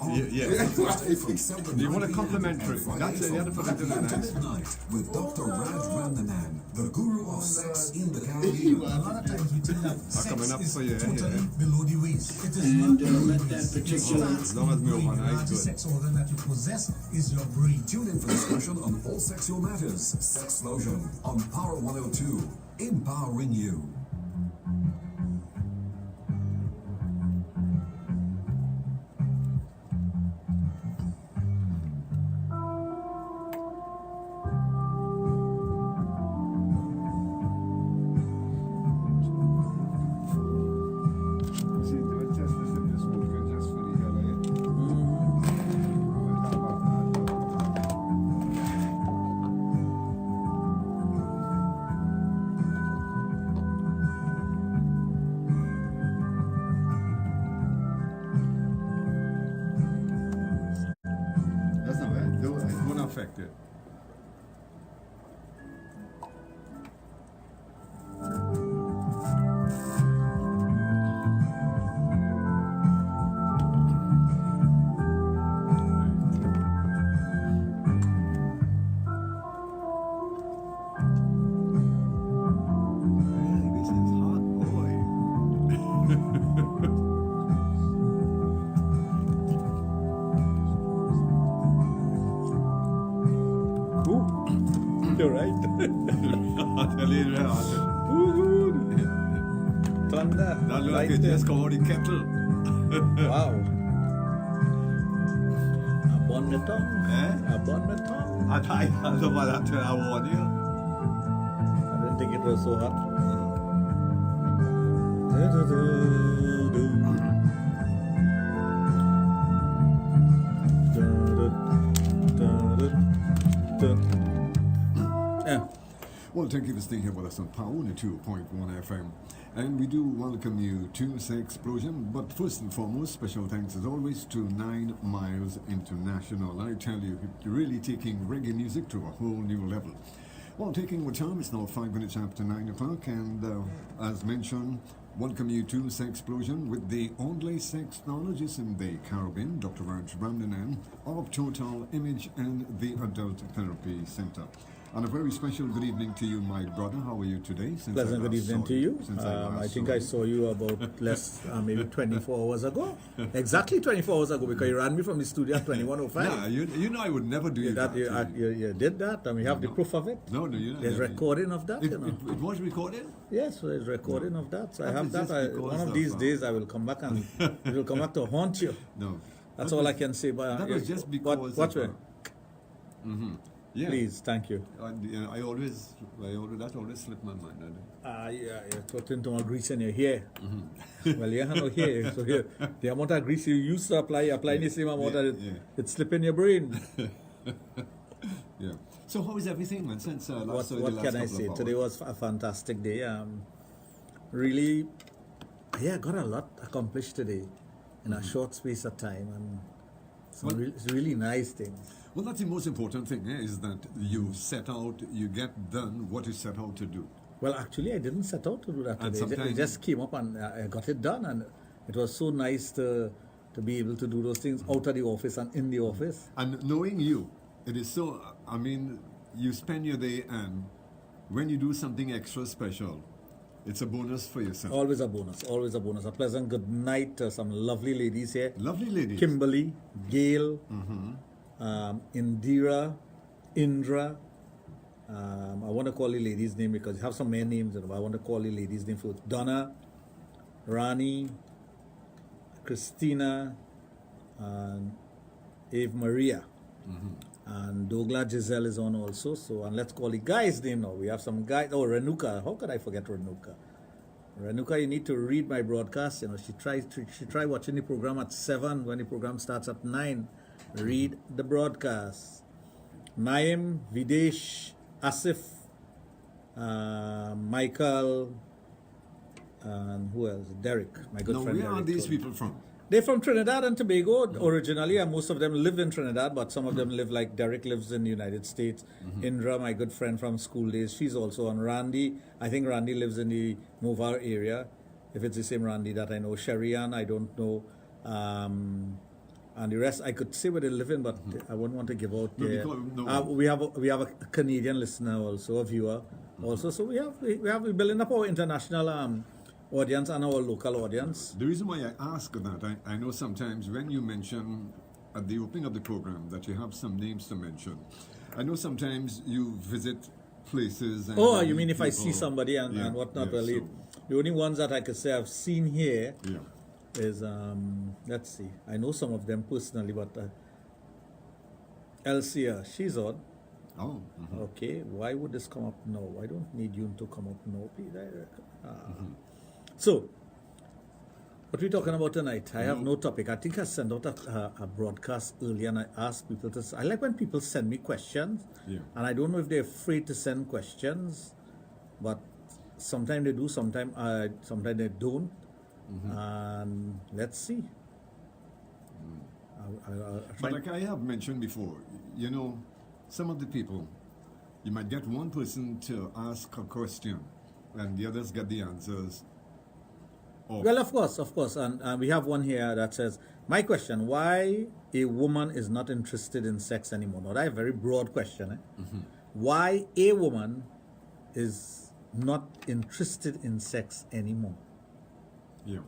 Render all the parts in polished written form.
You want a complimentary? That's it. You have to put it in the night. Tonight with Dr. Raj Randanan, the guru of sex in the Caribbean. A lot of times we think that sex coming up is for you, totally below the waist. It is not. That particular as long as no one is good. sex organ that you possess is your brain. Tune in for discussion on all sexual matters. Sexplosion on Power 102, empowering you. That's not bad. It won't affect it. This is hot, boy. You're right. Thunder. That look like Lightning. it just come out the kettle. Wow. Upon the tongue. Eh? Upon the tongue. I don't know about that till I warn you. I didn't think it was so hot. Yeah. Well, thank you for staying here with us on Power 102.1 FM. And we do welcome you to Sexplosion. But first and foremost, special thanks as always to 9 Miles International. I tell you, really taking reggae music to a whole new level. Well, taking our time, it's now 5 minutes after 9 o'clock. And as mentioned, welcome you to Sexplosion with the only sexologist in the Caribbean, Dr. Raj Randanan of Total Image and the Adult Therapy Center. And a very special good evening to you, my brother. How are you today? Pleasant good evening to you. I think I saw you about maybe 24 hours ago. Exactly 24 hours ago, because you ran me from the studio at 21:05. Yeah, you know I would never do that. You did that, and we have the proof of it. No, you know. There's recording of that, It was recorded? Yes, so there's recording of that. So I That have is that. just because One of of, these days, I will come back and it will come back to haunt you. No. That's all I can say. But That was just because. Watch me. Yeah. Please, thank you. I always that always slipped my mind. You're talking to my grease in your hair. Well, you have no hair, so here, the amount of grease you used to apply the same amount that it slip in your brain. Yeah. So how is everything, man? Since last What can I say? Today was a fantastic day. Really, I got a lot accomplished today in a short space of time, and some really nice things. Well, that's the most important thing, is that you get done what you set out to do. Well, actually, I didn't set out to do that And today. It just came up and I got it done, and it was so nice to be able to do those things out of the office and in the office. And knowing you, it is so, I mean, you spend your day, and when you do something extra special, it's a bonus for yourself. Always a bonus, always a bonus. A pleasant good night to some lovely ladies here. Lovely ladies. Kimberly, Gail, Indira, Indra. I want to call the lady's name because you have some many names. I want to call the lady's name first. Donna, Rani, Christina, and Ave Maria. And Douglas Giselle is on also. So, and let's call the guy's name now. We have some guys. Oh, Renuka. How could I forget Renuka? Renuka, you need to read my broadcast. You know, she tried watching the program at 7 when the program starts at 9. Read the broadcast. Naim, Videsh, Asif, Michael, and who else? Derek, my good friend. Where are Derek these told me. people from? They're from Trinidad and Tobago originally, and most of them live in Trinidad, but some of them live, like Derek lives in the United States. Indra, my good friend from school days, she's also on. Randy, I think Randy lives in the Movar area, if it's the same Randy that I know. Sherry Ann, I don't know. And the rest I could say where they live in, but I wouldn't want to give out. No, Their, because- no. we have a Canadian listener also, a viewer also. So we're building up our international audience and our local audience. The reason why I ask that, I know sometimes when you mention at the opening of the program that you have some names to mention, I know sometimes you visit places. And Oh, meet you mean if I people. see somebody Yeah, and whatnot? yeah, Well, so- the only ones that I could say I've seen here yeah. is let's see, I know some of them personally, but Elsia, she's on. Oh, mhm. Okay, why would this come up? No, I don't need you to come up. No, So, what are we talking about tonight? I have no topic. I think I sent out a broadcast earlier and I asked people to. I like when people send me questions, Yeah. and I don't know if they're afraid to send questions, but sometimes they do, sometimes they don't. And let's see. I'll But try- like I have mentioned before, you know, some of the people, you might get one person to ask a question and the others get the answers. Or Well, of course, and we have one here that says, "My question: why a woman is not interested in sex anymore?" Now, that's a very broad question. Why a woman is not interested in sex anymore? yeah.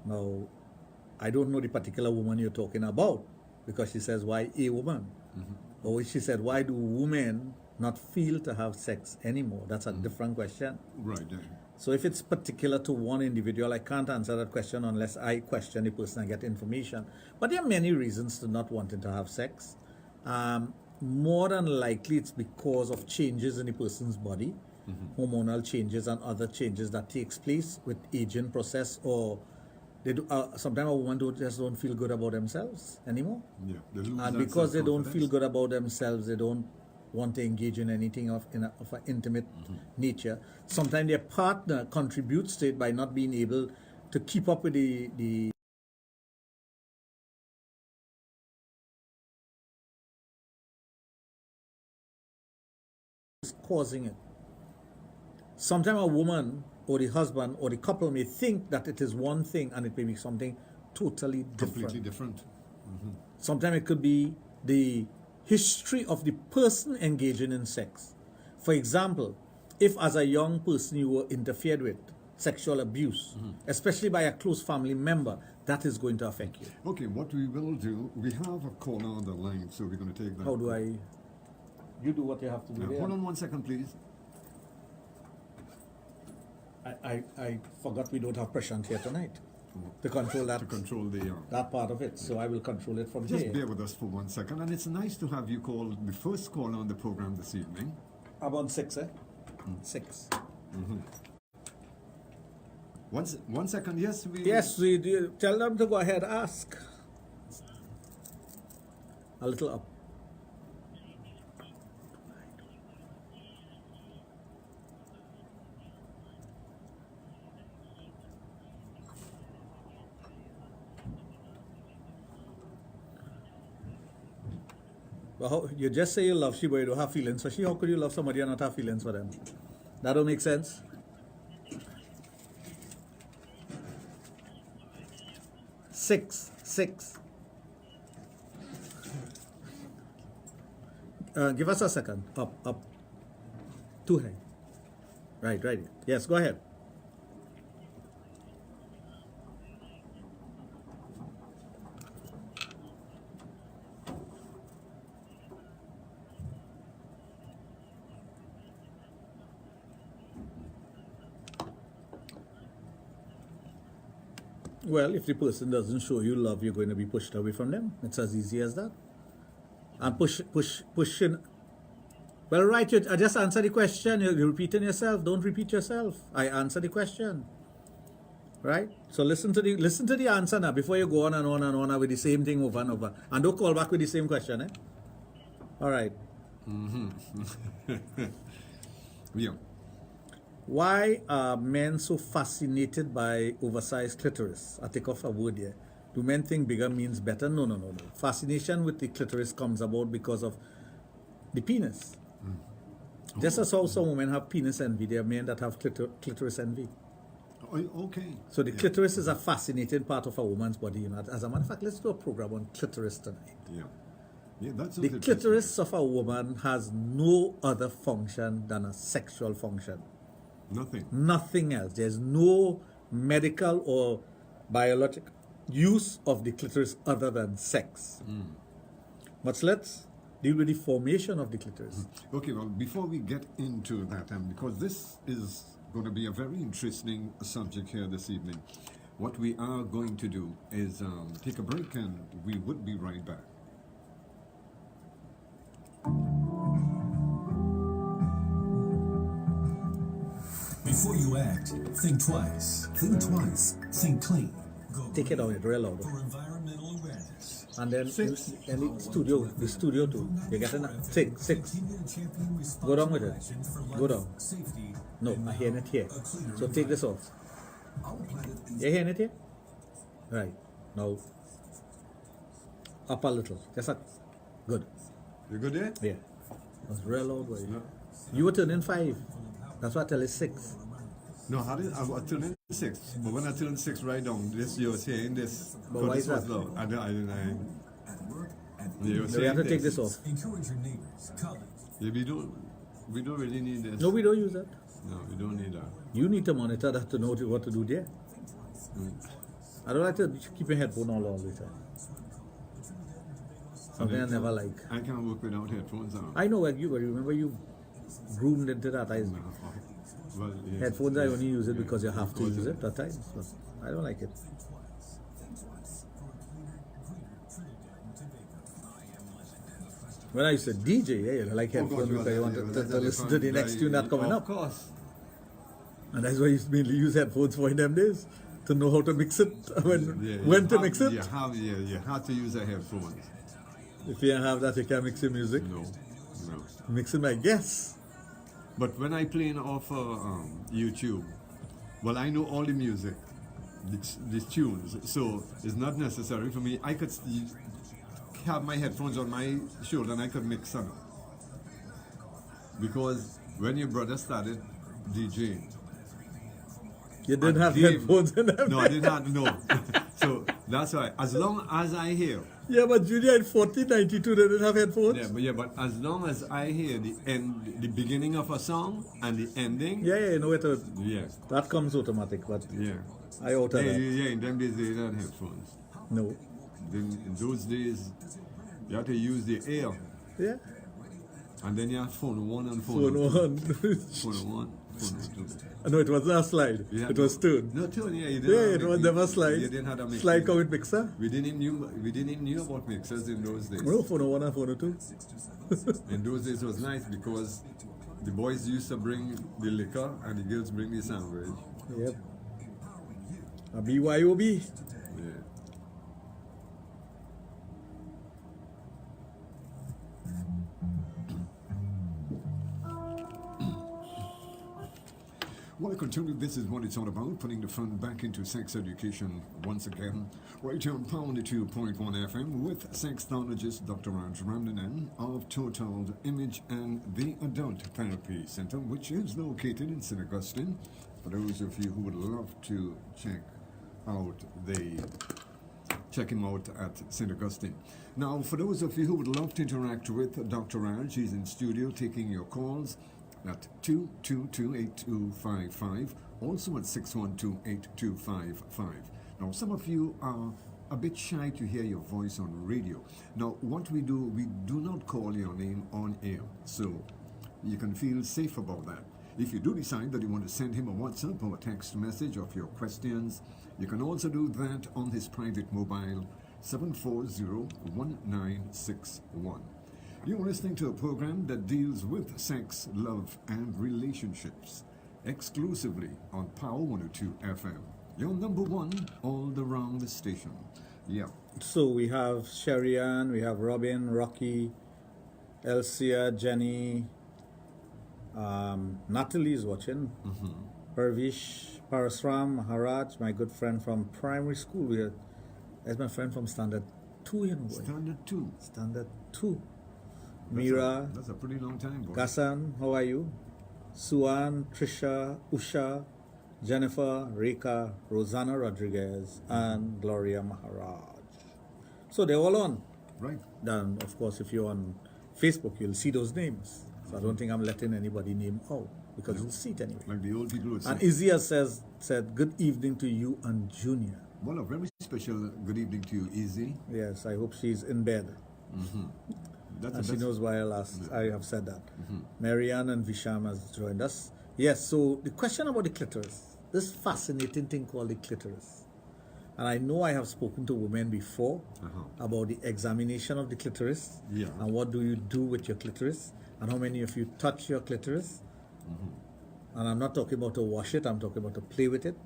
Now, I don't know the particular woman you're talking about because she says, "Why a woman?" Or she said, "Why do women not feel to have sex anymore?" That's a different question. Right. Yeah. So if it's particular to one individual, I can't answer that question unless I question the person and get information. But there are many reasons to not wanting to have sex. More than likely, it's because of changes in the person's body, hormonal changes and other changes that takes place with aging process, or they do. Sometimes a woman just don't feel good about themselves anymore, Yeah. They lose and that because they don't feel self-confidence. good about themselves, they don't want to engage in anything of an intimate nature. Sometimes their partner contributes to it by not being able to keep up with the is causing it. Sometimes a woman or the husband or the couple may think that it is one thing and it may be something totally different. Completely different. Sometimes it could be the history of the person engaging in sex. For example, if as a young person you were interfered with, sexual abuse, especially by a close family member, that is going to affect you. Okay, what we will do, we have a caller on the line, so we're going to take that. How do I? You do what you have to do. Now, there. hold on 1 second, please. I forgot we don't have Prashant here tonight to control that To control the. that part of it. So I will control it from Just here. bear with us for 1 second, and it's nice to have you call the first caller on the program this evening. I'm on 6, eh? 6. 1 second, yes, we. Yes, we do. Tell them to go ahead, ask. A little up. Well, you just say you love she, but you don't have feelings for she. How could you love somebody and not have feelings for them? That don't make sense. Six. Give us a second. Up. Too high. Right. Yes, go ahead. Well, if the person doesn't show you love, you're going to be pushed away from them. It's as easy as that. And pushing. Well, right, I just answer the question. You're repeating yourself. Don't repeat yourself. I answer the question. Right? So listen to the answer now before you go on and on with the same thing over and over. And don't call back with the same question, eh? All right. Yeah. Why are men so fascinated by oversized clitoris? I take off a word here. Do men think bigger means better? No. Fascination with the clitoris comes about because of the penis. Just as how some women have penis envy, there are men that have clitoris envy. Okay. So the clitoris is a fascinating part of a woman's body. You know. As a matter of fact, let's do a program on clitoris tonight. Yeah. Yeah, that's The clitoris of a woman has no other function than a sexual function. Nothing. Nothing else. There's no medical or biological use of the clitoris other than sex. But let's deal with the formation of the clitoris. Okay, well, before we get into that, and because this is going to be a very interesting subject here this evening, what we are going to do is take a break, and we would be right back. Before you act, think twice. Think twice. Think clean. Go Take it out, it real loud. for environmental awareness. And then in the studio too. You get in six. Continued champion Go down with it. action for Go life, down. safety. No, I hear it here. So take this off. Our planet is You hearing it here? Right. Now up a little. Just a good. You good there? Yeah. That's real loud. Boy. No. You were turning 5. That's why I tell you 6. No, I turned in 6. But when I turned 6 right down, this you're saying this. But why this is was that? low. I at work, at you're So you have to take this off. encourage your neighbors, colleagues. Yeah, we don't really need this. No, we don't use that. No, we don't need that. You need to monitor that to know what to do there. I don't like to keep your headphone all the time. Something I never like. I can't work without headphones on. I know you, but remember you groomed into that. Well, yeah. Headphones, I only use it because you have to use it at times. But I don't like it. When I used to DJ, yeah, you like headphones because you want to listen to the next tune that's coming up. Of course. And that's why you mainly use headphones for in them days, to know how to mix it, when to mix it. You have to use a headphones. If you don't have that, you can't mix your music. No. Mixing my guess. But when I play off YouTube, well, I know all the music, the tunes, so it's not necessary for me. I could have my headphones on my shoulder and I could mix them. Because when your brother started DJing, You didn't have headphones in them. No, I didn't have, no. So that's why, as long as I hear. Yeah, but Junior in 1492 they didn't have headphones. But as long as I hear the beginning of a song and the ending. Yeah, you know it. Yeah. That comes automatic, but Yeah. I out of that. Yeah, in them days they didn't have headphones. No. Then in those days, you had to use the air. Yeah. And then you have phone 1 and phone Phone 2. one. Phone 1, phone 2. No, it wasn't a slide. Yeah, It was tune. No tune, yeah. You didn't Yeah, have it was mix- never slide. You didn't have a mix. Slide come with mixer. We didn't even knew about mixers in those days. No, phone 1 and phone 2. In those days it was nice because the boys used to bring the liquor and the girls bring the sandwich. Yep. A BYOB. Yeah. Well, I continue. This is what it's all about, putting the fun back into sex education once again. Right here on Power 2.1 FM with sexologist Dr. Raj of Total Image and the Adult Therapy Center, which is located in St. Augustine. For those of you who would love to check him out at St. Augustine. Now, for those of you who would love to interact with Dr. Raj, he's in studio taking your calls at 222-8255, also at 612-8255. Now, some of you are a bit shy to hear your voice on radio. Now, what we do not call your name on air, so you can feel safe about that. If you do decide that you want to send him a WhatsApp or a text message of your questions, you can also do that on his private mobile, 740-1961. You're listening to a program that deals with sex, love, and relationships, exclusively on Power 102 FM. Your number one all around the station. Yeah. So we have Sherian, we have Robin, Rocky, Elsia, Jenny, Natalie is watching, Parvish, Parasram, Maharaj, my good friend from primary school. That's my friend from Standard 2, you know. Boy. Standard 2. Standard 2. Mira, That's a pretty long time, boy. Gasan, how are you? Suan, Trisha, Usha, Jennifer, Reka, Rosanna Rodriguez, and Gloria Maharaj. So they're all on. Right. Then, of course, if you're on Facebook, you'll see those names. So I don't think I'm letting anybody name out because you'll see it anyway. Like the old people would say. And Izzy said, good evening to you and Junior. Well, a very special good evening to you, Izzy. Yes, I hope she's in bed. And she knows why I have said that. Marianne and Visham has joined us. Yes, so the question about the clitoris, this fascinating thing called the clitoris. And I know I have spoken to women before about the examination of the clitoris. Yeah. And what do you do with your clitoris? And how many of you touch your clitoris? And I'm not talking about to wash it, I'm talking about to play with it.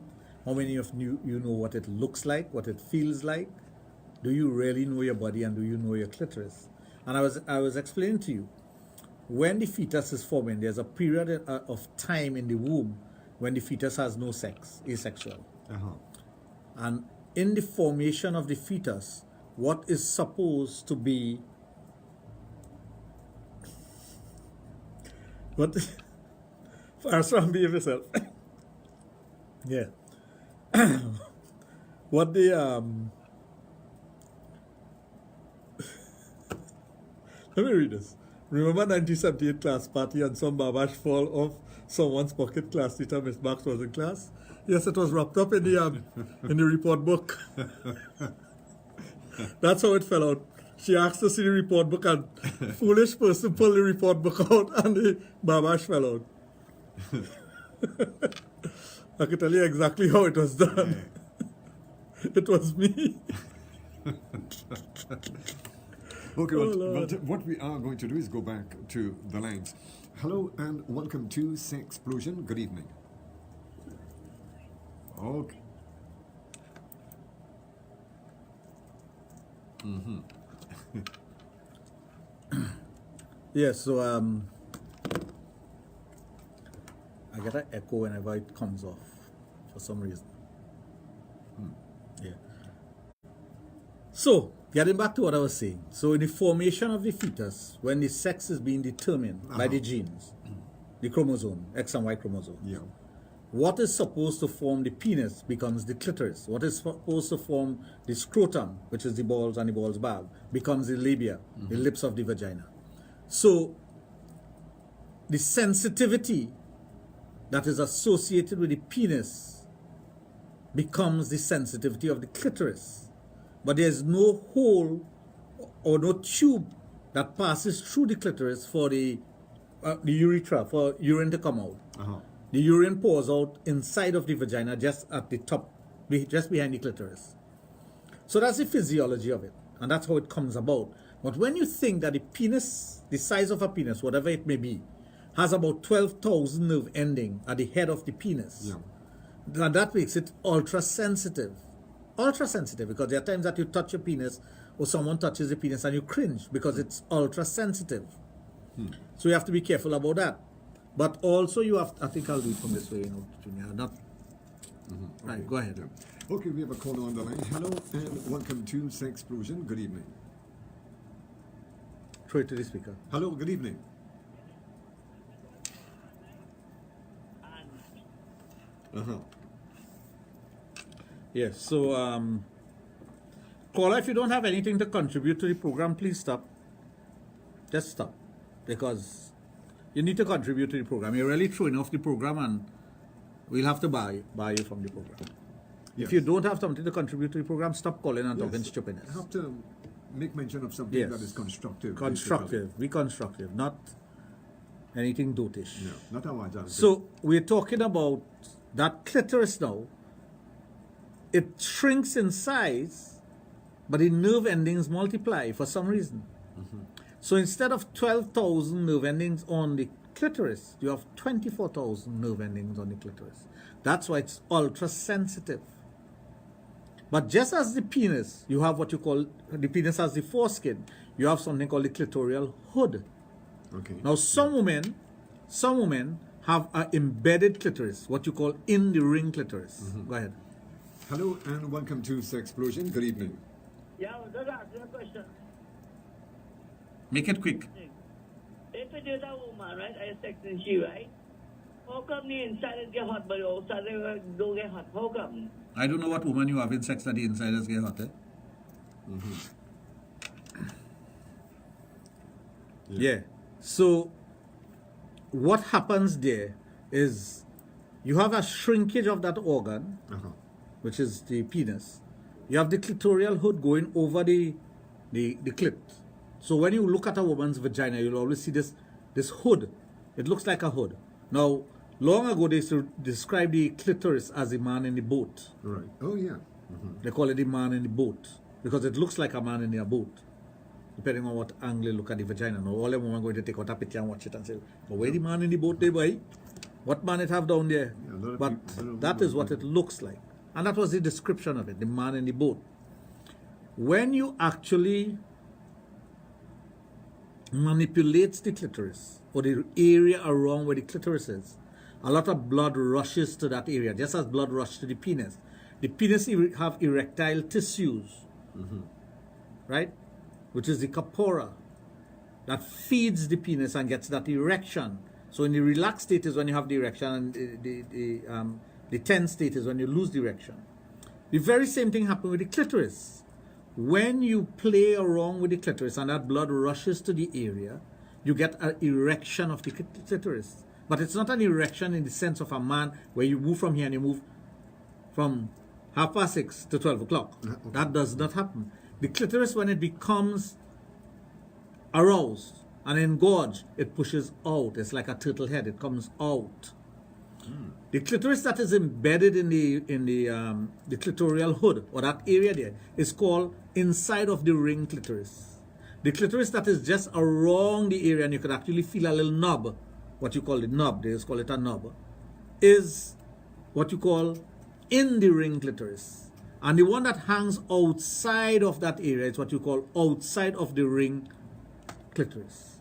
How many of you know what it looks like, what it feels like? Do you really know your body and do you know your clitoris? And I was explaining to you, when the fetus is forming, there's a period of time in the womb when the fetus has no sex, asexual. And in the formation of the fetus, what is supposed to be what Farsan, behave yourself. Yeah. What the let me read this. Remember 1978 class party and some babash fall off someone's pocket? Class teacher Miss Marks was in class. Yes, it was wrapped up in the report book. That's how it fell out. She asked to see the report book and foolish person pulled the report book out and the babash fell out. I can tell you exactly how it was done. It was me. Okay, but what we are going to do is go back to the lines. Hello and welcome to Sexplosion. Good evening. Okay. Yes, so I get an echo whenever it comes off for some reason. Yeah. So, getting back to what I was saying. So, in the formation of the fetus, when the sex is being determined by the genes, the chromosome, X and Y chromosome, what is supposed to form the penis becomes the clitoris. What is supposed to form the scrotum, which is the balls and the balls bag, becomes the labia, the lips of the vagina. So, the sensitivity that is associated with the penis becomes the sensitivity of the clitoris. But there's no hole or no tube that passes through the clitoris for the urethra, for urine to come out. The urine pours out inside of the vagina, just at the top, just behind the clitoris. So that's the physiology of it, and that's how it comes about. But when you think that the penis, the size of a penis, whatever it may be, has about 12,000 nerve endings at the head of the penis, and that makes it ultra-sensitive. Ultra-sensitive, because there are times that you touch your penis, or someone touches the penis and you cringe, because it's ultra-sensitive. So you have to be careful about that. But also you have, I think I'll do it from this way, Junior. Not, right, Okay. go ahead. Yeah. Okay, we have a caller on the line. Hello and welcome to Sexplosion. Good evening. Throw it to the speaker. Hello, good evening. Yes, so, caller, if you don't have anything to contribute to the program, please stop. Just stop. Because you need to contribute to the program. You're really throwing off the program and we'll have to buy you from the program. Yes. If you don't have something to contribute to the program, stop calling and talking Yes. stupidness. I have to make mention of something Yes. that is constructive. Constructive. Be constructive, not anything dotish. No, not our job. So we're talking about that clitoris now. It shrinks in size, but the nerve endings multiply for some reason. So instead of 12,000 nerve endings on the clitoris, you have 24,000 nerve endings on the clitoris. That's why it's ultra sensitive. But just as the penis, you have what you call, the penis has the foreskin, you have something called the clitoral hood. Okay. Now some women have an embedded clitoris, what you call in the ring clitoris. Go ahead. Hello and welcome to Sexplosion. Good evening. Yeah, just answer a question. Make it quick. If it is a woman, right, I sex in she, right? How come the inside get hot, but the outside don't get hot? How come? I don't know what woman you have in sex that the insiders get hot, eh? Yeah. So what happens there is you have a shrinkage of that organ, which is the penis. You have the clitoral hood going over the clit. So when you look at a woman's vagina, you'll always see this hood. It looks like a hood. Now, long ago they used to describe the clitoris as a man in the boat. Right. Oh, yeah. They call it the man in the boat because it looks like a man in a boat, depending on what angle you look at the vagina. Now, all them women going to take out a picture and watch it and say, but where the man in the boat they boy? What man it have down there? Yeah, but that is what it looks like. And that was the description of it, the man in the boat. When you actually manipulate the clitoris, or the area around where the clitoris is, a lot of blood rushes to that area, just as blood rushes to the penis. The penis have erectile tissues, right? Which is the corpora that feeds the penis and gets that erection. So in the relaxed state is when you have the erection, and the tense state is when you lose the erection. The very same thing happens with the clitoris. When you play around with the clitoris and that blood rushes to the area, you get an erection of the clitoris. But it's not an erection in the sense of a man where you move from here and you move from 6:30 to 12 o'clock. Okay. That does not happen. The clitoris, when it becomes aroused and engorged, it pushes out. It's like a turtle head. It comes out. The clitoris that is embedded in the clitoral hood, or that area there, is called inside of the ring clitoris. The clitoris that is just around the area, and you can actually feel a little knob, what you call the knob, they just call it a knob, is what you call in the ring clitoris. And the one that hangs outside of that area is what you call outside of the ring clitoris.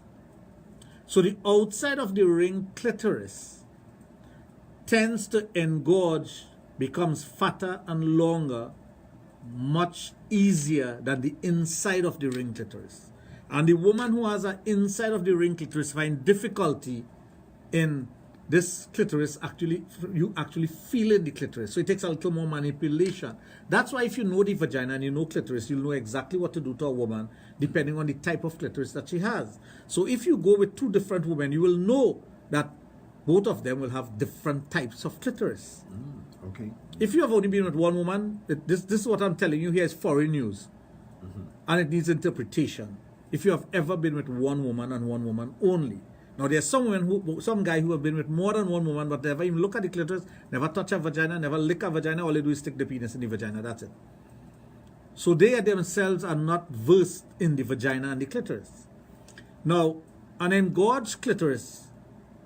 So the outside of the ring clitoris tends to engorge, becomes fatter and longer, much easier than the inside of the ring clitoris. And the woman who has an inside of the ring clitoris finds difficulty in this clitoris, you actually feeling the clitoris. So it takes a little more manipulation. That's why if you know the vagina and you know clitoris, you'll know exactly what to do to a woman depending on the type of clitoris that she has. So if you go with two different women, you will know that both of them will have different types of clitoris. Okay. If you have only been with one woman, this is what I'm telling you here is foreign news. And it needs interpretation. If you have ever been with one woman and one woman only. Now there's some guy who have been with more than one woman, but never even look at the clitoris, never touch a vagina, never lick a vagina, all they do is stick the penis in the vagina, that's it. So they themselves are not versed in the vagina and the clitoris. Now, an engorged clitoris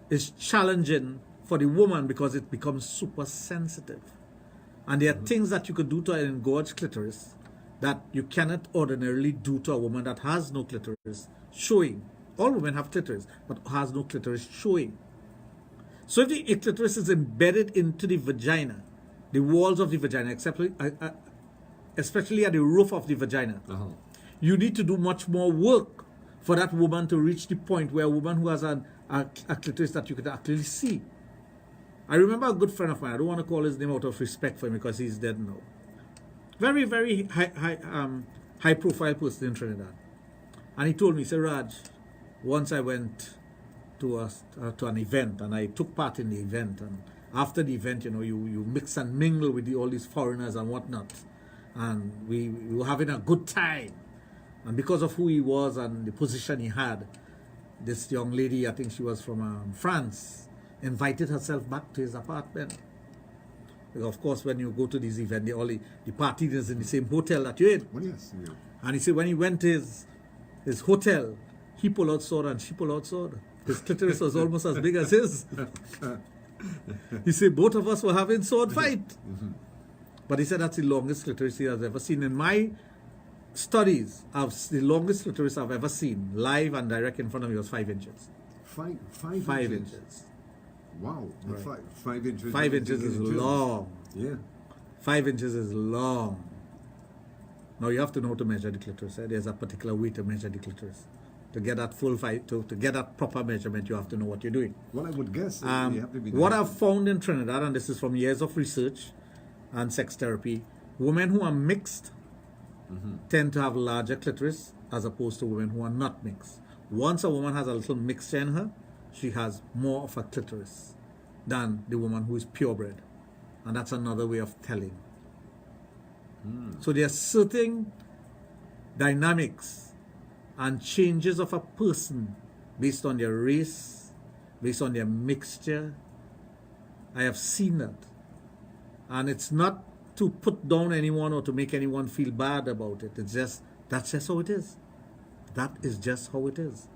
is challenging for the woman because it becomes super sensitive. And there are things that you could do to an engorged clitoris that you cannot ordinarily do to a woman that has no clitoris showing. All women have clitoris, but has no clitoris showing. So if the clitoris is embedded into the vagina, the walls of the vagina, especially at the roof of the vagina, you need to do much more work for that woman to reach the point where a woman who has a clitoris that you could actually see. I remember a good friend of mine, I don't want to call his name out of respect for him because he's dead now. Very, very high profile person in Trinidad. And he told me, he said, Raj, once I went to an event and I took part in the event, and after the event, you mix and mingle with all these foreigners and whatnot, and we were having a good time. And because of who he was and the position he had, this young lady, I think she was from France, invited herself back to his apartment. Because of course, when you go to this event, the party is in the same hotel that you're in. Well, yes. Yeah. And he said when he went to his hotel, he pulled out sword and she pulled out sword. His clitoris was almost as big as his. He said both of us were having sword fight. But he said that's the longest clitoris he has ever seen. In my studies, the longest clitoris I've ever seen, live and direct in front of me, was 5 inches. 5 inches. Wow. Right. 5 inches. 5 inches is long. Yeah. 5 inches is long. Now you have to know how to measure the clitoris. There's a particular way to measure the clitoris. To get that full fight, to get that proper measurement, you have to know what you're doing. Well, I would guess you have to be. What I've found in Trinidad, and this is from years of research and sex therapy, women who are mixed tend to have larger clitoris as opposed to women who are not mixed. Once a woman has a little mixture in her, she has more of a clitoris than the woman who is purebred. And that's another way of telling. So there are certain dynamics and changes of a person based on their race, based on their mixture. I have seen that. And it's not to put down anyone or to make anyone feel bad about it. It's just, that's just how it is. That is just how it is.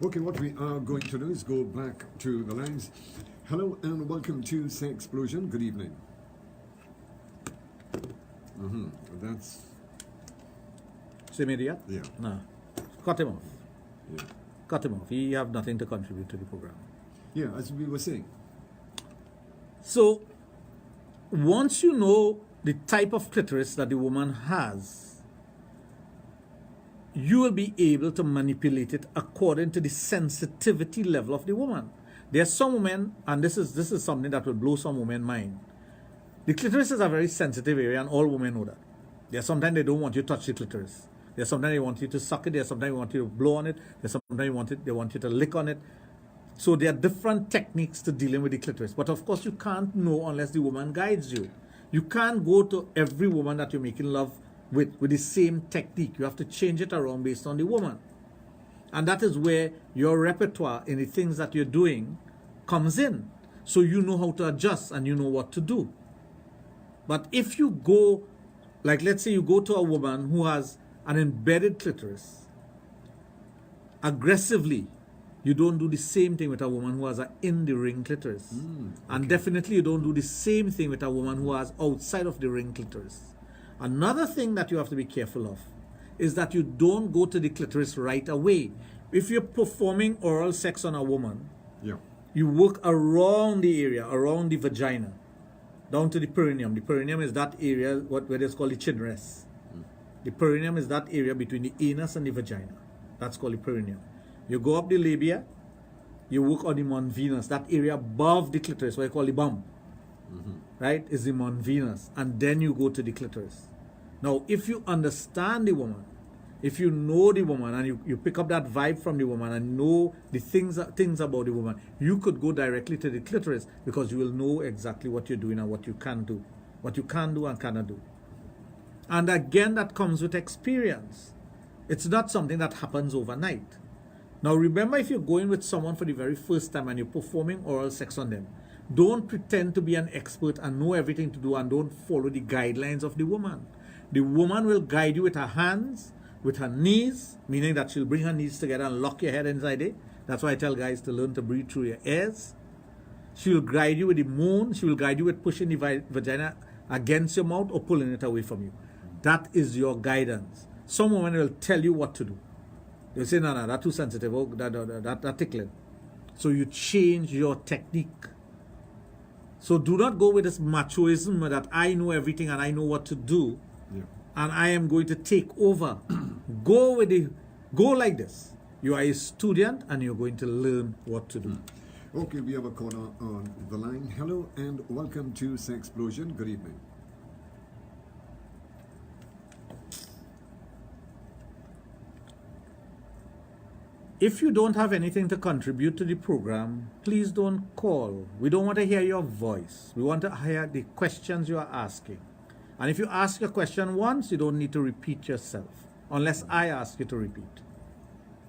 Okay, what we are going to do is go back to the lines. Hello and welcome to Sexplosion. Good evening. That's... Same idiot? Yeah. No. Cut him off. Yeah. Cut him off. He have nothing to contribute to the program. Yeah, as we were saying. So, once you know the type of clitoris that the woman has, you will be able to manipulate it according to the sensitivity level of the woman. There are some women, and this is something that will blow some women's mind. The clitoris is a very sensitive area, and all women know that. There are sometimes they don't want you to touch the clitoris. There are sometimes they want you to suck it. There are sometimes they want you to blow on it. There are sometimes they want you to lick on it. So there are different techniques to dealing with the clitoris. But of course, you can't know unless the woman guides you. You can't go to every woman that you're making love with the same technique. You have to change it around based on the woman. And that is where your repertoire in the things that you're doing comes in. So you know how to adjust and you know what to do. But if you go, like let's say you go to a woman who has an embedded clitoris, aggressively, you don't do the same thing with a woman who has an in-the-ring clitoris. And definitely you don't do the same thing with a woman who has outside of the ring clitoris. Another thing that you have to be careful of is that you don't go to the clitoris right away. If you're performing oral sex on a woman, Yeah. you work around the area, around the vagina, down to the perineum. The perineum is that area where it's called the chin rest. The perineum is that area between the anus and the vagina. That's called the perineum. You go up the labia, you work on the monvenous, that area above the clitoris, what you call the bum, right, is the monvenous, and then you go to the clitoris. Now, if you understand the woman, if you know the woman and you pick up that vibe from the woman and know the things about the woman, you could go directly to the clitoris because you will know exactly what you're doing and what you can do and cannot do. And again, that comes with experience. It's not something that happens overnight. Now remember, if you're going with someone for the very first time and you're performing oral sex on them, don't pretend to be an expert and know everything to do and don't follow the guidelines of the woman. The woman will guide you with her hands, with her knees, meaning that she'll bring her knees together and lock your head inside it. That's why I tell guys to learn to breathe through your ears. She will guide you with the moon. She will guide you with pushing the vagina against your mouth or pulling it away from you. That is your guidance. Some women will tell you what to do. They'll say, no, that's too sensitive. Oh, that tickling. So you change your technique. So do not go with this machoism that I know everything and I know what to do. Yeah. And I am going to take over. Go like this. You are a student and you're going to learn what to do. Okay, we have a caller on the line. Hello and welcome to Sexplosion. Good evening. If you don't have anything to contribute to the program, please don't call. We don't want to hear your voice. We want to hear the questions you are asking. And if you ask a question once, you don't need to repeat yourself, unless I ask you to repeat.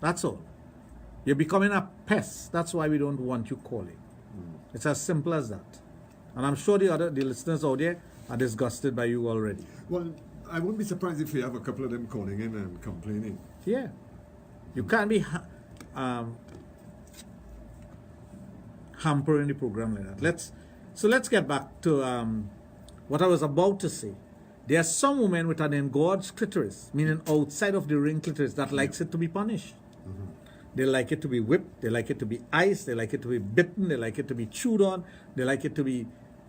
That's all. You're becoming a pest. That's why we don't want you calling. It's as simple as that. And I'm sure the listeners out there are disgusted by you already. Well, I wouldn't be surprised if you have a couple of them calling in and complaining. Yeah. You can't be hampering the program like that. Let's get back to what I was about to say. There are some women with an engorged clitoris, meaning outside of the ring clitoris, that likes it to be punished. They like it to be whipped, they like it to be iced, they like it to be bitten, they like it to be chewed on, they like it to be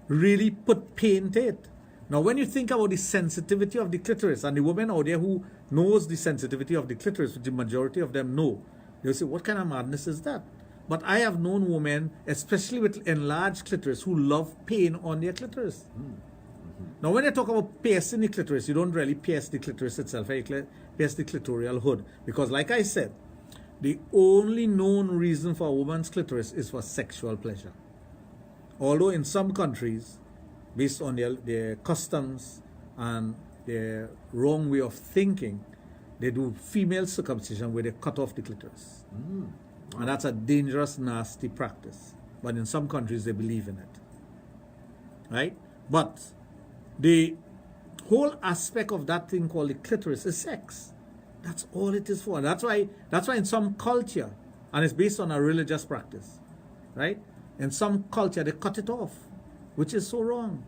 really put pain to it. Now, when you think about the sensitivity of the clitoris, and the women out there who knows the sensitivity of the clitoris, which the majority of them know, they'll say, what kind of madness is that? But I have known women, especially with enlarged clitoris, who love pain on their clitoris. Now, when they talk about piercing the clitoris, you don't really pierce the clitoris itself, you pierce the clitoral hood. Because like I said, the only known reason for a woman's clitoris is for sexual pleasure. Although in some countries, based on their customs and their wrong way of thinking, they do female circumcision where they cut off the clitoris. And that's a dangerous, nasty practice. But in some countries, they believe in it. Right? But the whole aspect of that thing called the clitoris is sex. That's all it is for. And that's why in some culture, and it's based on a religious practice, right? In some culture, they cut it off, which is so wrong.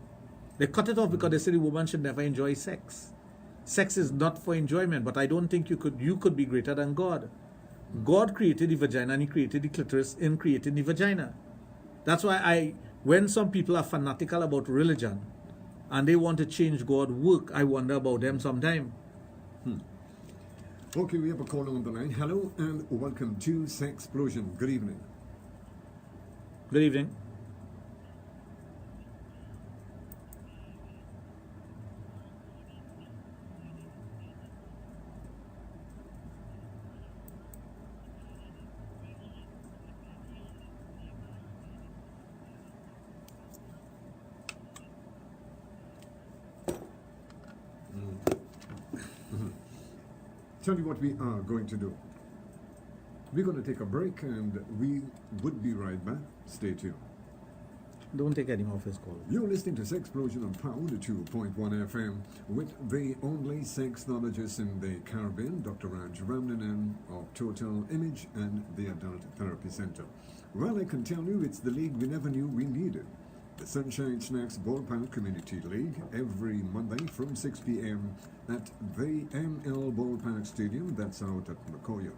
They cut it off because they say the woman should never enjoy sex. Sex is not for enjoyment, but I don't think you could be greater than God. God created the vagina and he created the clitoris in creating the vagina. That's why when some people are fanatical about religion and they want to change God's work, I wonder about them sometime. Okay, we have a caller on the line. Hello and welcome to Sexplosion. Good evening. Good evening. Tell you what we are going to do. We're going to take a break and we would be right back. Stay tuned. Don't take any more of his calls. You're listening to Sexplosion on Power 2.1 FM with the only sexologist in the Caribbean, Dr. Raj of Total Image and the Adult Therapy Center. Well, I can tell you it's the league we never knew we needed. The Sunshine Snacks Ballpark Community League every Monday from 6 p.m. at the ML Ballpark Stadium, that's out at Macoya.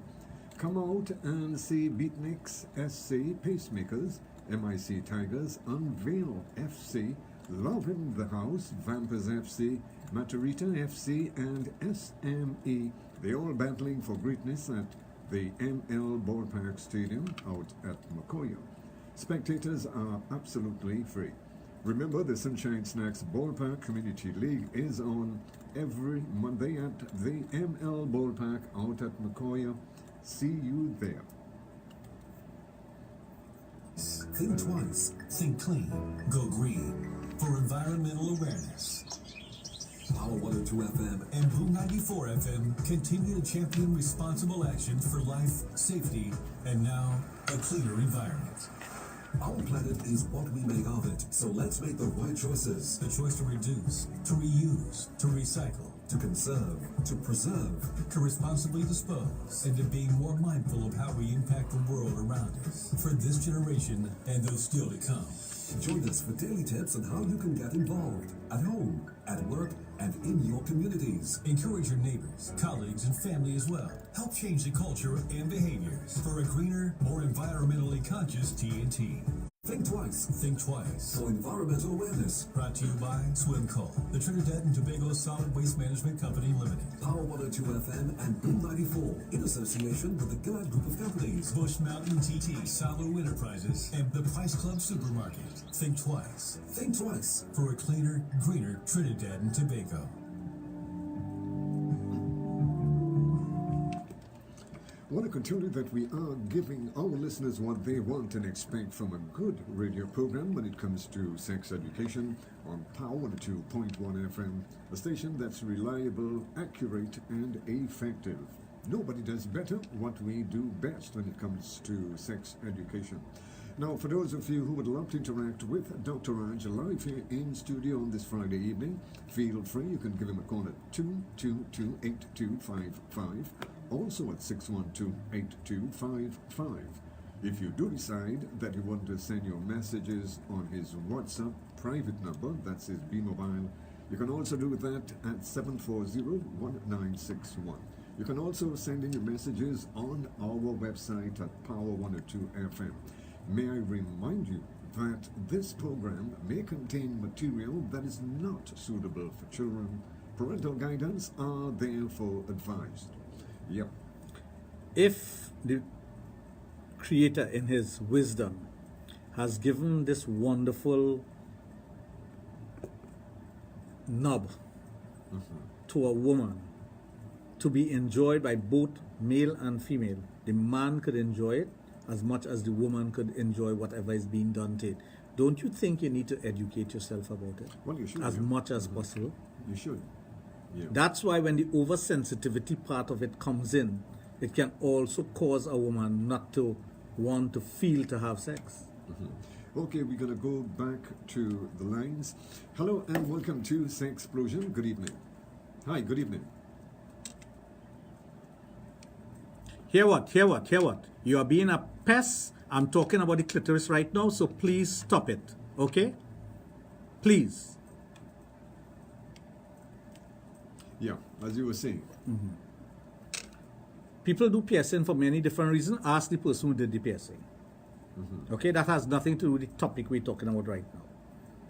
Come out and see Beatniks SC Pacemakers, MIC Tigers, Unveil FC, Love in the House, Vampers FC, Matarita FC, and SME. They're all battling for greatness at the ML Ballpark Stadium out at Macoya. Spectators are absolutely free. Remember, the Sunshine Snacks Ballpark Community League is on every Monday at the ML Ballpark out at Macoya. See you there. Think twice, think clean, go green for environmental awareness. Power 102 FM and Boom 94 FM continue to champion responsible actions for life, safety, and now a cleaner environment. Our planet is what we make of it, so let's make the right choices. The choice to reduce, to reuse, to recycle, to conserve, to preserve, to responsibly dispose, and to be more mindful of how we impact the world around us for this generation and those still to come. Join us for daily tips on how you can get involved at home, at work, and in your communities. Encourage your neighbors, colleagues, and family as well. Help change the culture and behaviors for a greener, more environmentally conscious TNT. Think twice. Think twice. For environmental awareness. Brought to you by Swimco, the Trinidad and Tobago Solid Waste Management Company Limited. Power 102 FM and Boom 94 in association with the Gillard Group of Companies. Bush Mountain TT, Salu Enterprises, and the Price Club Supermarket. Think twice. Think twice. For a cleaner, greener Trinidad and Tobago. I want to continue that we are giving our listeners what they want and expect from a good radio program when it comes to sex education on Power 2.1 FM, a station that's reliable, accurate, and effective. Nobody does better what we do best when it comes to sex education. Now, for those of you who would love to interact with Dr. Raj live here in studio on this Friday evening, feel free. You can give him a call at 222-8255, also at 612-8255. If you do decide that you want to send your messages on his WhatsApp private number, that's his B Mobile, you can also do that at 740-1961. You can also send in your messages on our website at Power 102 FM. May I remind you that this program may contain material that is not suitable for children. Parental guidance are therefore advised. Yep. If the Creator in His wisdom has given this wonderful knob to a woman to be enjoyed by both male and female, the man could enjoy it as much as the woman could enjoy whatever is being done to it. Don't you think you need to educate yourself about it? Well, you should. As much as possible. You should. Yeah. That's why when the oversensitivity part of it comes in, it can also cause a woman not to want to feel to have sex. Okay, we're going to go back to the lines. Hello and welcome to Sexplosion. Good evening. Hi, good evening. Hear what? Hear what? Hear what? You are being a pest. I'm talking about the clitoris right now, so please stop it. Okay? Please. Yeah, as you were saying. People do piercing for many different reasons. Ask the person who did the piercing. Okay? That has nothing to do with the topic we're talking about right now.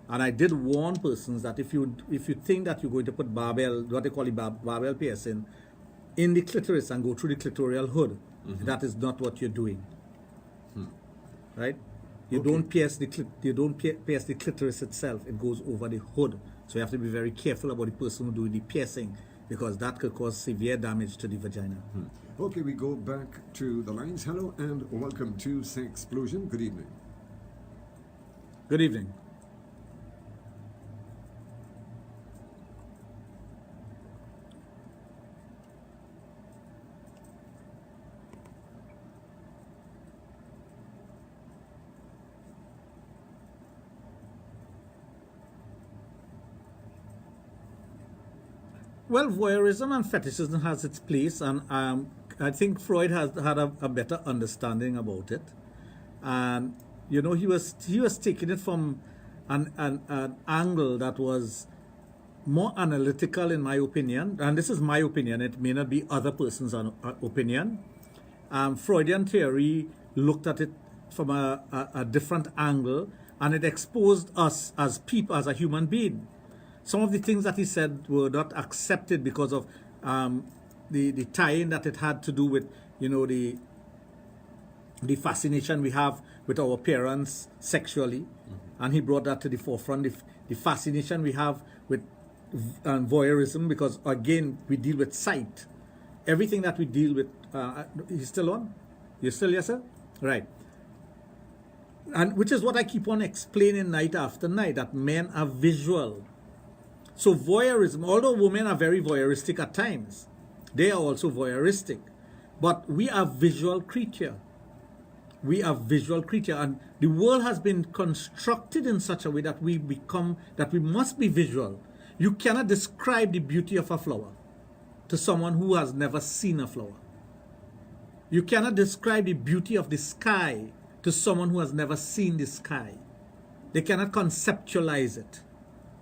And I did warn persons that if you think that you're going to put barbell, what they call the barbell piercing, in the clitoris and go through the clitoral hood, that is not what you're doing. Right? You don't pierce the pierce the clitoris itself. It goes over the hood. So you have to be very careful about the person who doing the piercing, because that could cause severe damage to the vagina. Okay, we go back to the lines. Hello and welcome to Sexplosion. Good evening. Good evening. Well, voyeurism and fetishism has its place, and I think Freud has had a better understanding about it. And you know, he was taking it from an angle that was more analytical, in my opinion. And this is my opinion; it may not be other person's opinion. Freudian theory looked at it from a different angle, and it exposed us as people, as a human being. Some of the things that he said were not accepted because of the tie-in that it had to do with, you know, the fascination we have with our parents sexually, and he brought that to the forefront. The fascination we have with voyeurism, because again we deal with sight. Everything that we deal with. You still on? You still, yes, sir? Right. And which is what I keep on explaining night after night, that men are visual. So voyeurism, although women are very voyeuristic at times, they are also voyeuristic. But we are visual creature. We are visual creature, and the world has been constructed in such a way that we must be visual. You cannot describe the beauty of a flower to someone who has never seen a flower. You cannot describe the beauty of the sky to someone who has never seen the sky. They cannot conceptualize it.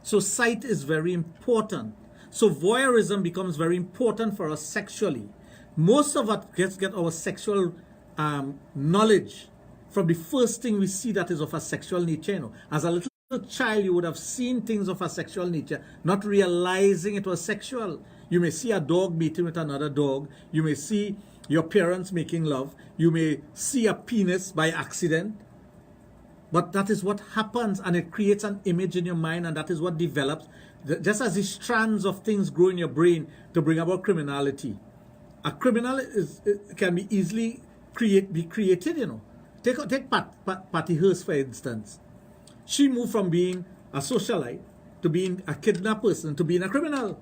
So sight is very important. So voyeurism becomes very important for us sexually. Most of us get our sexual knowledge from the first thing we see that is of a sexual nature. You know, as a little child, you would have seen things of a sexual nature, not realizing it was sexual. You may see a dog mating with another dog. You may see your parents making love. You may see a penis by accident. But that is what happens, and it creates an image in your mind, and that is what develops. Just as the strands of things grow in your brain to bring about criminality. A criminal can be easily be created, you know. Take Patty Hearst, for instance. She moved from being a socialite to being a kidnapped person to being a criminal.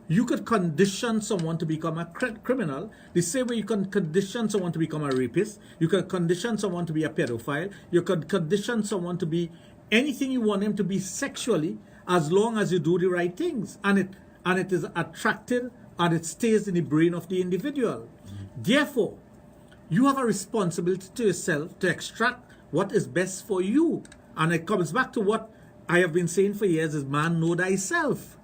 You could condition someone to become a criminal the same way you can condition someone to become a rapist. You can condition someone to be a pedophile. You could condition someone to be anything you want him to be sexually, as long as you do the right things. And it is attracted, and it stays in the brain of the individual. Therefore, you have a responsibility to yourself to extract what is best for you. And it comes back to what I have been saying for years, is man, know thyself.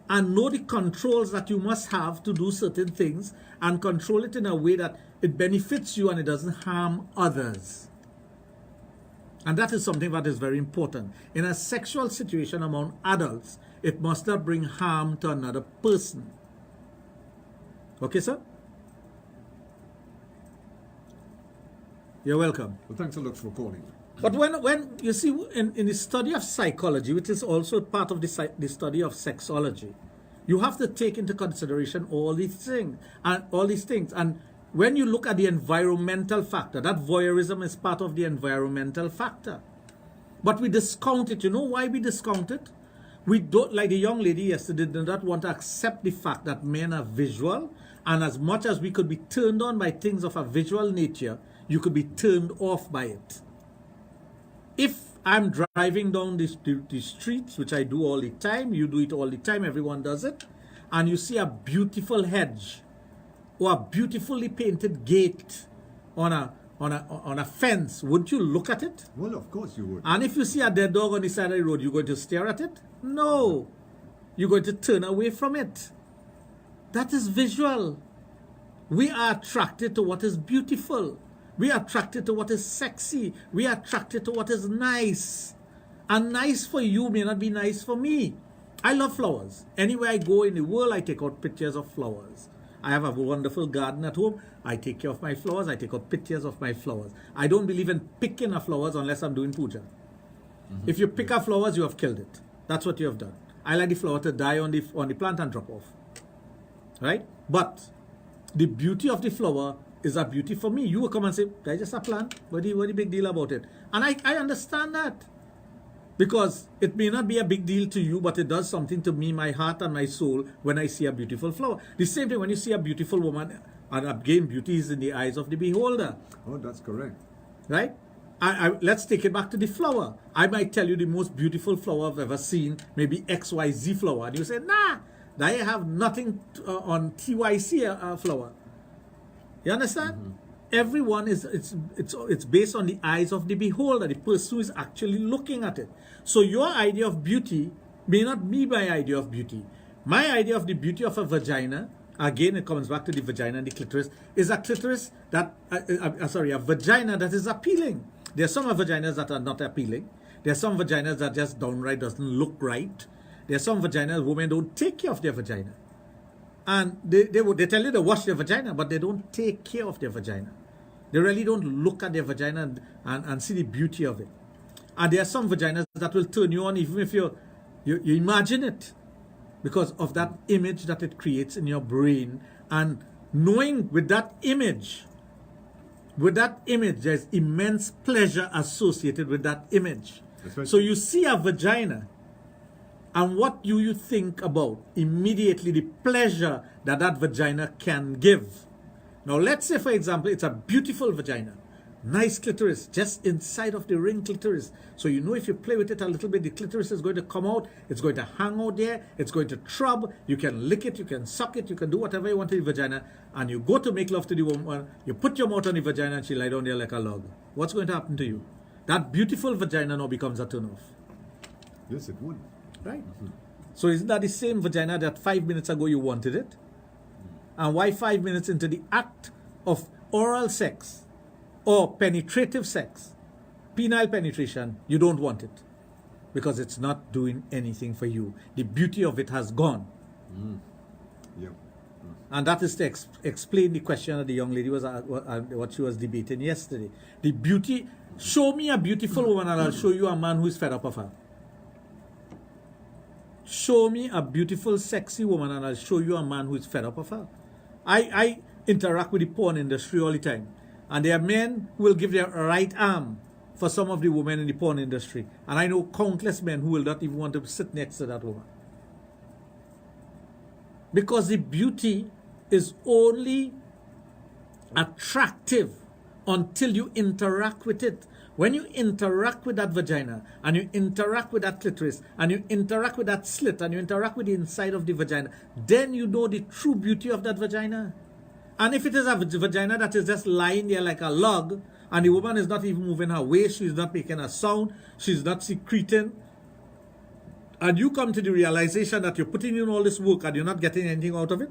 And know the controls that you must have to do certain things, and control it in a way that it benefits you and it doesn't harm others. And that is something that is very important. In a sexual situation among adults, it must not bring harm to another person. Okay, sir? You're welcome. Well, thanks a lot for calling. But when you see, in the study of psychology, which is also part of the study of sexology, you have to take into consideration all these things. And when you look at the environmental factor, that voyeurism is part of the environmental factor. But we discount it. You know why we discount it? We don't, like the young lady yesterday, did not want to accept the fact that men are visual. And as much as we could be turned on by things of a visual nature, you could be turned off by it. If I'm driving down the streets, which I do all the time, you do it all the time, everyone does it, and you see a beautiful hedge or a beautifully painted gate on a fence, wouldn't you look at it? Well, of course you would. And if you see a dead dog on the side of the road, you're going to stare at it? No. You're going to turn away from it. That is visual. We are attracted to what is beautiful. We are attracted to what is sexy. We are attracted to what is nice. And nice for you may not be nice for me. I love flowers. Anywhere I go in the world, I take out pictures of flowers. I have a wonderful garden at home. I take care of my flowers. I take out pictures of my flowers. I don't believe in picking a flowers unless I'm doing puja. If you pick up flowers, you have killed it. That's what you have done. I like the flower to die on the plant and drop off. Right? But the beauty of the flower is a beauty for me. You will come and say, that's just a plant. What the big deal about it? And I understand that. Because it may not be a big deal to you, but it does something to me, my heart and my soul, when I see a beautiful flower. The same thing when you see a beautiful woman, and again, beauty is in the eyes of the beholder. Oh, that's correct. Right? Let's take it back to the flower. I might tell you the most beautiful flower I've ever seen, maybe XYZ flower. And you say, nah, I have nothing on TYC flower. You understand? Everyone it's based on the eyes of the beholder, the person who is actually looking at it. So your idea of beauty may not be my idea of beauty. My idea of the beauty of a vagina, again it comes back to the vagina and the clitoris, is a clitoris that, a vagina that is appealing. There are some vaginas that are not appealing. There are some vaginas that just downright doesn't look right. There are some vaginas women don't take care of their vagina. And they tell you to wash their vagina, but they don't take care of their vagina. They really don't look at their vagina and see the beauty of it. And there are some vaginas that will turn you on even if you imagine it, because of that image that it creates in your brain. And knowing with that image, there's immense pleasure associated with that image. Especially, so you see a vagina, and what do you think about? Immediately the pleasure that vagina can give. Now let's say, for example, it's a beautiful vagina. Nice clitoris, just inside of the ring clitoris. So you know if you play with it a little bit, the clitoris is going to come out. It's going to hang out there. It's going to throb. You can lick it. You can suck it. You can do whatever you want to the vagina. And you go to make love to the woman. You put your mouth on the vagina and she lie down there like a log. What's going to happen to you? That beautiful vagina now becomes a turn-off. yes, it would. Right? So isn't that the same vagina that 5 minutes ago you wanted it? And why 5 minutes into the act of oral sex or penetrative sex, penile penetration, you don't want it? Because it's not doing anything for you. The beauty of it has gone. Yeah. And that is to explain the question that the young lady was what she was debating yesterday. The beauty, show me a beautiful woman and I'll show you a man who is fed up of her. Show me a beautiful, sexy woman and I'll show you a man who is fed up of her. I interact with the porn industry all the time. And there are men who will give their right arm for some of the women in the porn industry. And I know countless men who will not even want to sit next to that woman. Because the beauty is only attractive until you interact with it. When you interact with that vagina, and you interact with that clitoris, and you interact with that slit, and you interact with the inside of the vagina, then you know the true beauty of that vagina. And if it is a vagina that is just lying there like a log, and the woman is not even moving her waist, she's not making a sound, she's not secreting, and you come to the realization that you're putting in all this work and you're not getting anything out of it,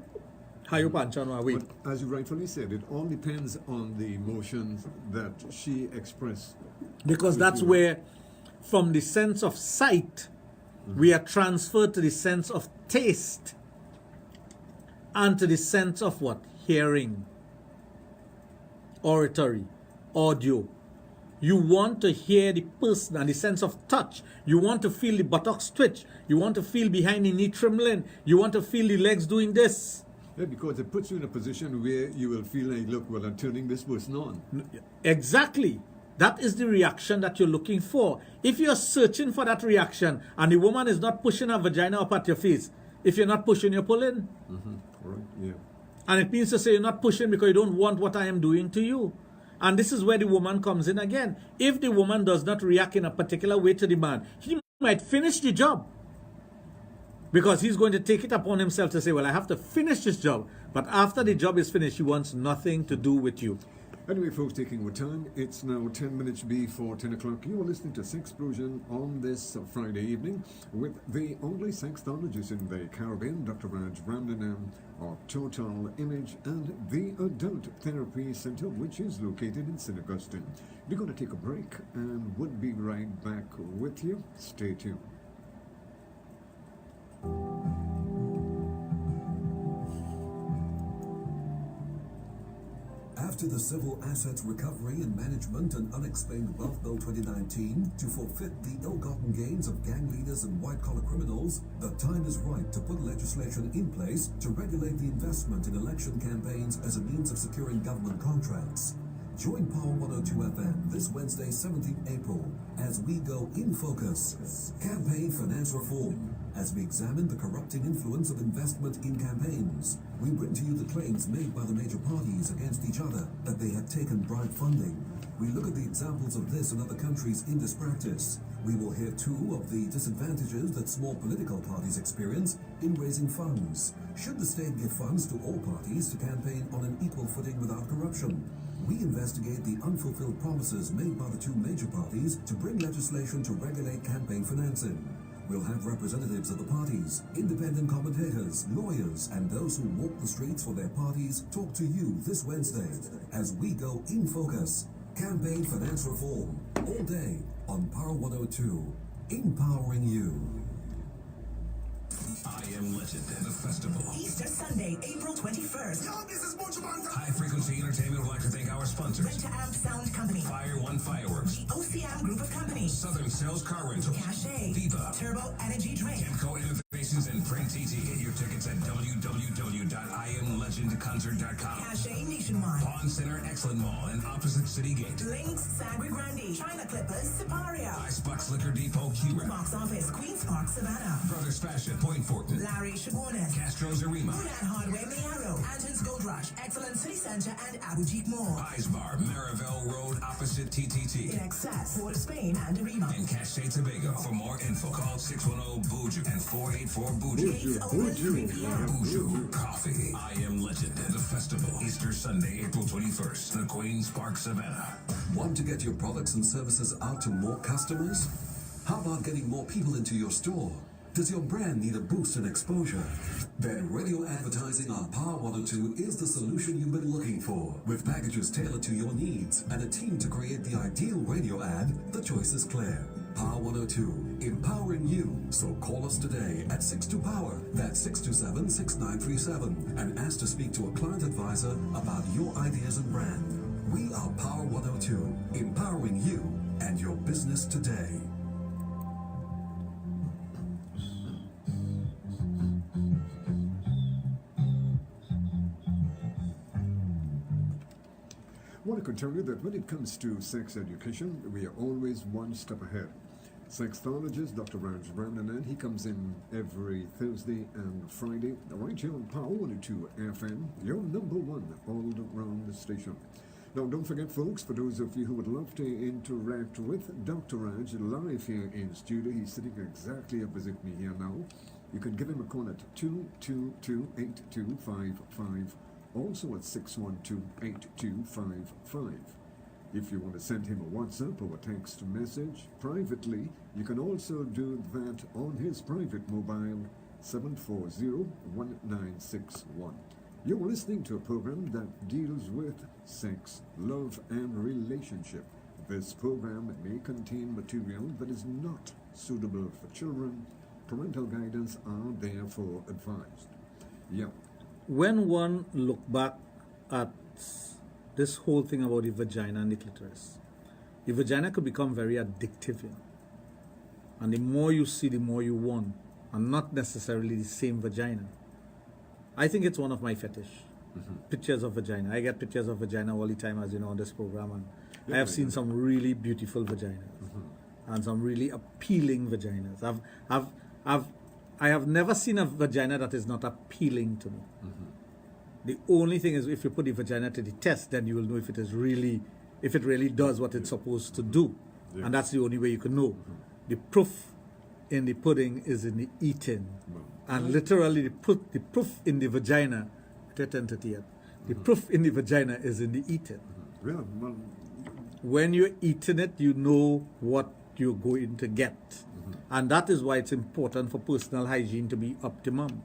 How you punch on my way? But as you rightfully said, it all depends on the emotions that she expressed. Because that's where, from the sense of sight, we are transferred to the sense of taste and to the sense of what? Hearing, oratory, audio. You want to hear the person and the sense of touch. You want to feel the buttocks twitch. You want to feel behind the knee trembling. You want to feel the legs doing this. Yeah, because it puts you in a position where you will feel like, look, well, I'm turning this person on. Exactly. That is the reaction that you're looking for. If you're searching for that reaction and the woman is not pushing her vagina up at your face, if you're not pushing, you're pulling. Right? Yeah. And it means to say you're not pushing because you don't want what I am doing to you. And this is where the woman comes in again. If the woman does not react in a particular way to the man, he might finish the job. Because he's going to take it upon himself to say, well, I have to finish this job. But after the job is finished, he wants nothing to do with you. Anyway, folks, taking our time, it's now 10 minutes before 10 o'clock. You are listening to Sexplosion on this Friday evening with the only sexologist in the Caribbean, Dr. Raj of Total Image and the Adult Therapy Center, which is located in St. Augustine. We're going to take a break and we'll be right back with you. Stay tuned. After the Civil Assets Recovery and Management and Unexplained Wealth Bill 2019 to forfeit the ill-gotten gains of gang leaders and white-collar criminals, the time is right to put legislation in place to regulate the investment in election campaigns as a means of securing government contracts. Join Power 102 FM this Wednesday, 17th April, as we go in focus, Campaign Finance Reform. As we examine the corrupting influence of investment in campaigns, we bring to you the claims made by the major parties against each other that they have taken bribe funding. We look at the examples of this in other countries in this practice. We will hear too of the disadvantages that small political parties experience in raising funds. Should the state give funds to all parties to campaign on an equal footing without corruption? We investigate the unfulfilled promises made by the two major parties to bring legislation to regulate campaign financing. We'll have representatives of the parties, independent commentators, lawyers, and those who walk the streets for their parties talk to you this Wednesday as we go in focus, Campaign Finance Reform, all day on Power 102, empowering you. I Am Legend, the festival. Easter Sunday, April 21st. High Frequency Entertainment would like to thank our sponsors. Rent to Amp Sound Company. Fire One Fireworks. The OCM Group of Companies. Southern Sales Car Rentals. Cache. Viva. Turbo Energy Drink. Kimco Innovations and Print TT. Get your tickets at www.IamLegendConcert.com. Cache Nationwide. Pawn Center Excellent Mall and opposite City Gate. Links Sagre Grande. China Clippers Siparia. Icebox Liquor Depot Kira. Box Office Queen's Park Savannah. Brothers Fashion Point Fortin. Larry Shabonis. Castro's Arima. Munan Hardware Mayaro. Anton's Gold Rush. Excellent City Center and Abujik Mall. Eyes Bar, Maraville Road opposite TTT. In Excess, Port of Spain and Arima. In Cachet Tobago. For more info, call 610-BUJU and 484-BUJU. Gates open 3 p.m. Buju Coffee. I Am Legend, the festival. Easter Sunday, April 21st. The Queen's Park, Savannah. Want to get your products and services out to more customers? How about getting more people into your store? Does your brand need a boost in exposure? Then radio advertising on Power 102 is the solution you've been looking for. With packages tailored to your needs and a team to create the ideal radio ad, the choice is clear. Power 102, empowering you. So call us today at 62-POWER, that's 627-6937, and ask to speak to a client advisor about your ideas and brand. We are Power 102, empowering you and your business today. I want to tell you that when it comes to sex education, we are always one step ahead. Sexologist Dr. Raj, he comes in every Thursday and Friday, right here on Power 102 FM, your number one all-around station. Now, don't forget, folks, for those of you who would love to interact with Dr. Raj live here in studio, he's sitting exactly opposite me here now. You can give him a call at 222-8255. Also at 612-8255. If you want to send him a WhatsApp or a text message privately, you can also do that on his private mobile 740-1961. You're listening to a program that deals with sex, love, and relationship. This program may contain material that is not suitable for children. Parental guidance are therefore advised. Yeah. When one look back at this whole thing about the vagina and the clitoris, the vagina could become very addictive. You know? And the more you see, the more you want. And not necessarily the same vagina. I think it's one of my fetish. Pictures of vagina. I get pictures of vagina all the time, as you know, on this program. And I have seen some really beautiful vaginas. And some really appealing vaginas. I have never seen a vagina that is not appealing to me. The only thing is, if you put the vagina to the test, then you will know if it really does what it's supposed to do. And that's the only way you can know. The proof in the pudding is in the eating. And literally, the proof in the vagina, the proof in the vagina is in the eating. When you're eating it, you know what you're going to get. And that is why it's important for personal hygiene to be optimum.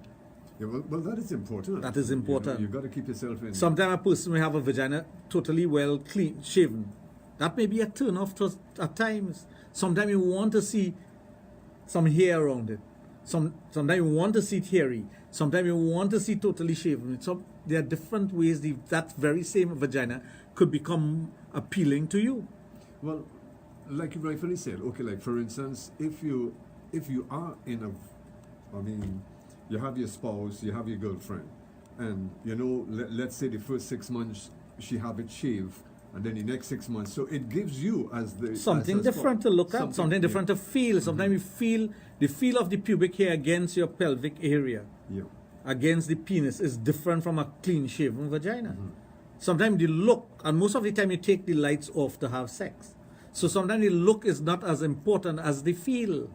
Yeah, well, that is important. That is important. You've got to keep yourself in. Sometimes a person may have a vagina totally well clean, shaven. That may be a turn off at times. Sometimes you want to see some hair around it. Sometimes you want to see it hairy. Sometimes you want to see totally shaven. There are different ways that very same vagina could become appealing to you. Well, like you rightfully said, okay, like for instance, if you are in you have your spouse, you have your girlfriend, and let's say the first 6 months she have it shaved, and then the next 6 months, so it gives you something different to look at, something different to feel. Sometimes you feel the feel of the pubic hair against your pelvic area, against the penis, is different from a clean shaven vagina. Sometimes the look, and most of the time you take the lights off to have sex, so sometimes the look is not as important as the feel.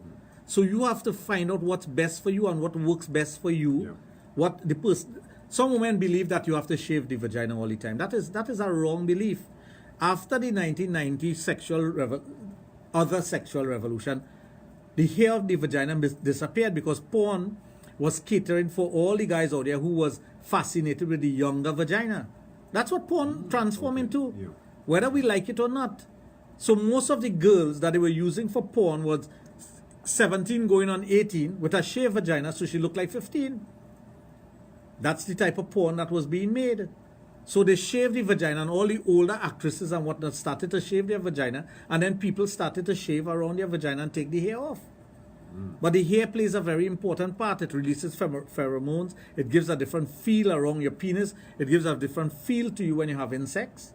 So you have to find out what's best for you and what works best for you. What the person. Some women believe that you have to shave the vagina all the time. That is a wrong belief. After the 1990 other sexual revolution, the hair of the vagina disappeared because porn was catering for all the guys out there who was fascinated with the younger vagina. That's what porn transformed into, whether we like it or not. So most of the girls that they were using for porn was 17 going on 18 with a shaved vagina, so she looked like 15. That's the type of porn that was being made. So they shaved the vagina, and all the older actresses and whatnot started to shave their vagina, and then people started to shave around their vagina and take the hair off. But the hair plays a very important part. It releases pheromones. It gives a different feel around your penis. It gives a different feel to you when you're having sex.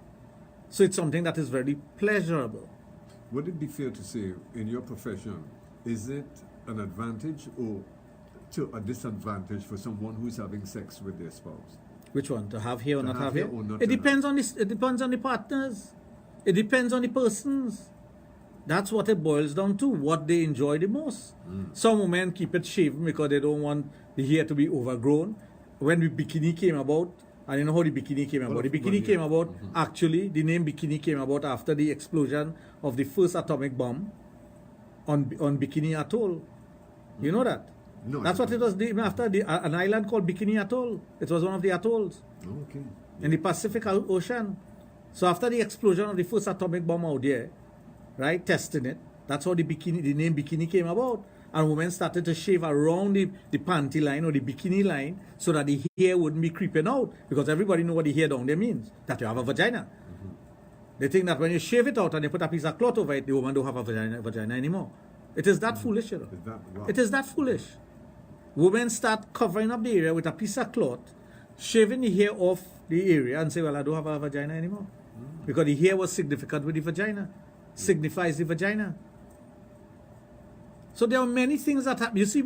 So it's something that is very pleasurable. Would it be fair to say, in your profession, is it an advantage or to a disadvantage for someone who's having sex with their spouse? Which one? To have hair or not have hair? Or not It depends on the partners. It depends on the persons. That's what it boils down to, what they enjoy the most. Some women keep it shaven because they don't want the hair to be overgrown. When the bikini came about, and you know how the bikini came about. The bikini came about, actually, the name bikini came about after the explosion of the first atomic bomb on Bikini Atoll. You know that? No. That's what it was named after, an island called Bikini Atoll. It was one of the atolls in the Pacific Ocean. So after the explosion of the first atomic bomb out there, right, testing it, that's how the name bikini came about. And women started to shave around the panty line or the bikini line so that the hair wouldn't be creeping out, because everybody know what the hair down there means, that you have a vagina. They think that when you shave it out and you put a piece of cloth over it, the woman don't have a vagina anymore. It is that foolish, you know. It is that foolish. Women start covering up the area with a piece of cloth, shaving the hair off the area and say, well, I don't have a vagina anymore. Because the hair was significant with the vagina. Signifies the vagina. So there are many things that happen. You see,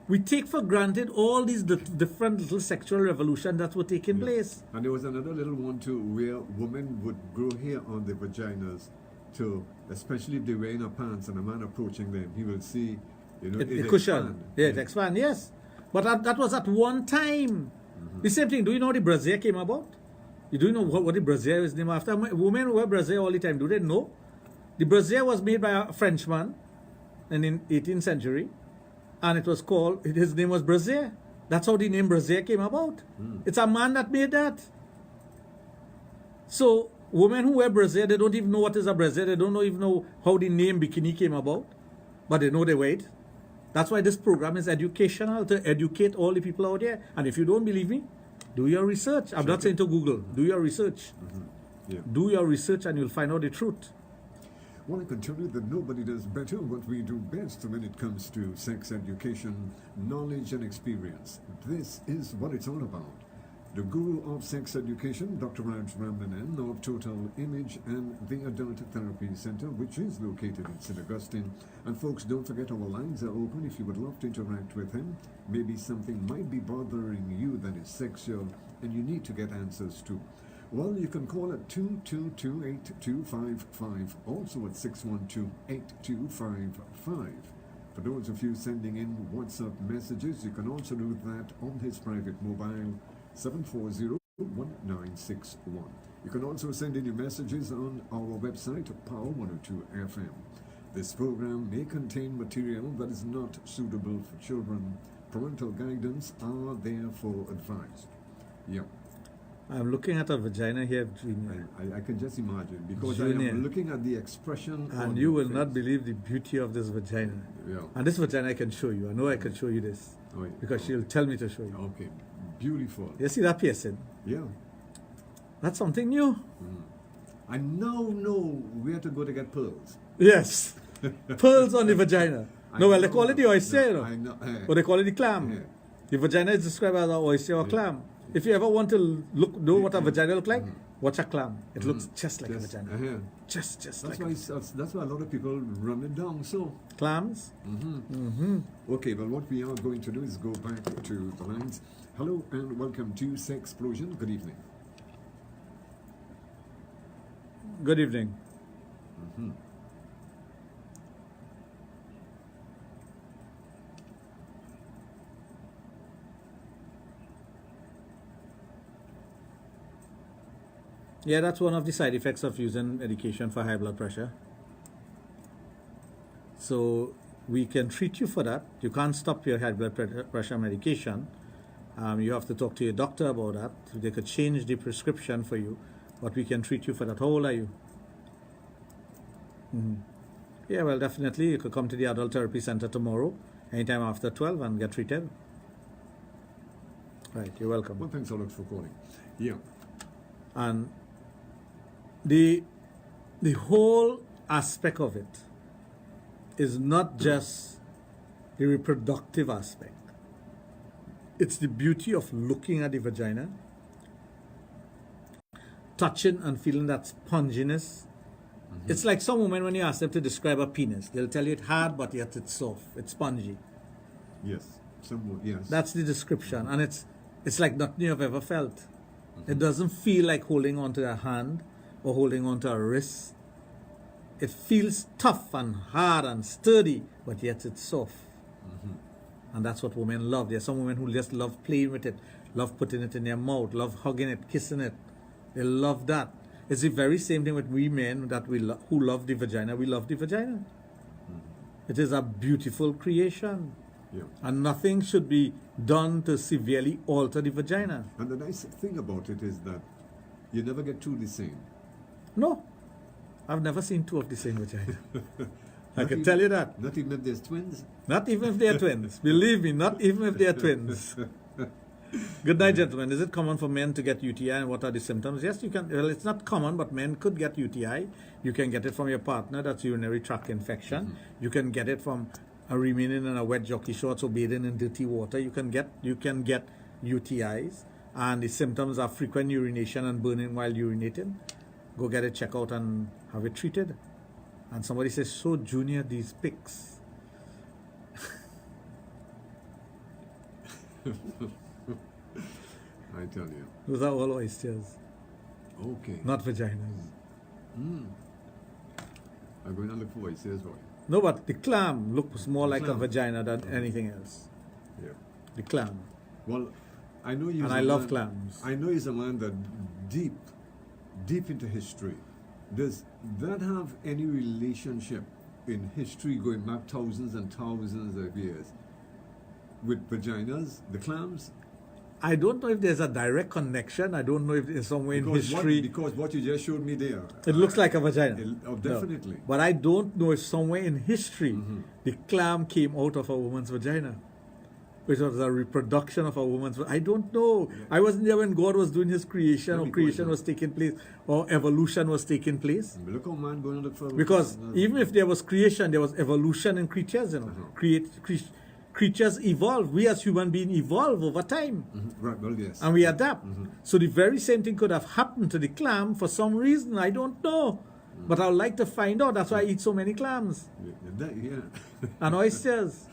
we take for granted all these different little sexual revolutions that were taking place. And there was another little one too, where women would grow hair on their vaginas to, especially if they're wearing a pants and a man approaching them, he will see, it cushion. It expand, yes. But that was at one time. The same thing. Do you know how the brassiere came about? You do know what the brassiere is named after? Women wear brassiere all the time. Do they know? The brassiere was made by a Frenchman in the 18th century, and it was called, his name was brassiere. That's how the name Brazier came about. It's a man that made that. So women who wear brassiere, they don't even know what is a brassiere. They don't even know how the name bikini came about, but they know they wear it. That's why this program is educational, to educate all the people out there. And if you don't believe me, do your research. I'm not saying to Google. Do your research. Yeah. Do your research and you'll find out the truth. Well, I can tell you that nobody does better what we do best when it comes to sex education, knowledge and experience. This is what it's all about. The guru of sex education, Dr. Raj of Total Image and the Adult Therapy Center, which is located in St. Augustine. And folks, don't forget our lines are open if you would love to interact with him. Maybe something might be bothering you that is sexual and you need to get answers to. Well, you can call at 222-8255, also at 612-8255. For those of you sending in WhatsApp messages, you can also do that on his private mobile, 740-1961. You can also send in your messages on our website, Power 102 FM. This program may contain material that is not suitable for children. Parental guidance are therefore advised. Yeah. I'm looking at a vagina here, Junior. I can just imagine, because Junior. I am looking at the expression on And you your will face. not believe the beauty of this vagina. Yeah. And this vagina I can show you. I know I can show you this. Oh, yeah. Because she'll tell me to show you. Okay. Beautiful. You see that piercing? Yeah. That's something new. I now know where to go to get pearls. Yes. Pearls on the vagina. No, well, they call it the oyster, you know. I know. Or they call it the clam. Yeah. The vagina is described as an oyster or clam. If you ever want to know what a vagina looks like, watch a clam. It looks just like a vagina. Just That's like why that's why a lot of people run it down. So clams. okay, well, what we are going to do is go back to the lines. Hello and welcome to Sexplosion. Good evening. Good evening. Yeah, that's one of the side effects of using medication for high blood pressure. So we can treat you for that. You can't stop your high blood pressure medication. You have to talk to your doctor about that. They could change the prescription for you, but we can treat you for that. How old are you? Yeah, well, definitely. You could come to the Adult Therapy Center tomorrow, anytime after 12, and get treated. Right, you're welcome. Well, thanks a lot for calling. Yeah. And the whole aspect of it is not just the reproductive aspect. It's the beauty of looking at the vagina, touching and feeling that sponginess. It's like some women, when you ask them to describe a penis, they'll tell you it's hard, but yet it's soft, it's spongy. Yes. Somewhat. Yes. That's the description, and it's like nothing you've ever felt. It doesn't feel like holding onto a hand or holding onto a wrist. It feels tough and hard and sturdy, but yet it's soft. And that's what women love. There are some women who just love playing with it, love putting it in their mouth, love hugging it, kissing it. They love that. It's the very same thing with we men that who love the vagina. We love the vagina. It is a beautiful creation. Yeah. And nothing should be done to severely alter the vagina. And the nice thing about it is that you never get two the same. No. I've never seen two of the same vagina. I Not can even- tell you that. Not even if there's twins. Not even if they are twins. Believe me, not even if they are twins. Good night, gentlemen. Is it common for men to get UTI, and what are the symptoms? Yes, you can. Well, it's not common, but men could get UTI. You can get it from your partner. That's urinary tract infection. You can get it from remaining in a wet jockey shorts or bathing in dirty water. You can get UTIs, and the symptoms are frequent urination and burning while urinating. Go get it checked out and have it treated. And somebody says, "So Junior, these pics." I tell you. Those are all oysters, Okay. not vaginas. I'm going to look for oysters, boy. No, but the clam looks more like a Clam. vagina than anything else. Yeah. The clam. Well, I know you. And I love clams. I know he's a man that deep into history. Does that have any relationship in history going back thousands and thousands of years with vaginas, the clams? I don't know if there's a direct connection. I don't know if it's somewhere in history. Because what you just showed me there. It looks like a vagina. Definitely. No. But I don't know if somewhere in history the clam came out of a woman's vagina, which was a reproduction of a woman's. I don't know. Yeah. I wasn't there when God was doing His creation, or creation was taking place, or evolution was taking place. Look how man going to look for. Because even if there was creation, there was evolution in creatures. You know, creatures evolve. We as human beings evolve over time. Right, well, yes. And we adapt. So the very same thing could have happened to the clam for some reason. I don't know. But I would like to find out. That's why I eat so many clams. Yeah. And oysters.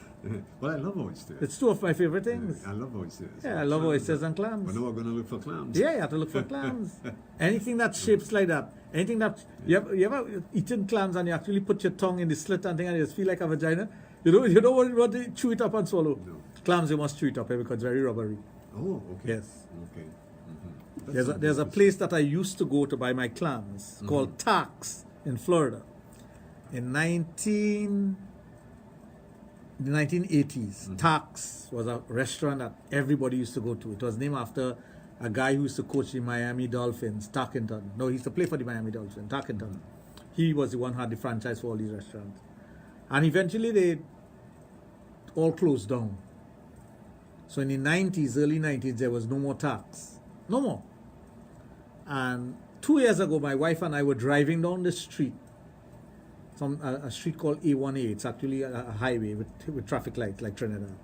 Well, I love oysters. It's two of my favorite things. I love oysters. Yeah, I love oysters and clams. But now we're going to look for clams. Yeah, you have to look for clams. Anything that shapes like that. Anything that... You ever eaten clams and you actually put your tongue in the slit and thing and you just feel like a vagina? You don't want to chew it up and swallow. No. Clams, you must chew it up because it's very rubbery. Oh, okay. Yes. Okay. There's a place that I used to go to buy my clams called Tax in Florida. In the 1980s, Tax was a restaurant that everybody used to go to. It was named after a guy who used to coach the Miami Dolphins, Tarkenton. No, he used to play for the Miami Dolphins, Tarkenton. He was the one who had the franchise for all these restaurants. And eventually they all closed down. So in the 90s, early 90s, there was no more Tax. No more. And 2 years ago, my wife and I were driving down the street, a street called A1A. It's actually a highway with traffic lights like Trinidad.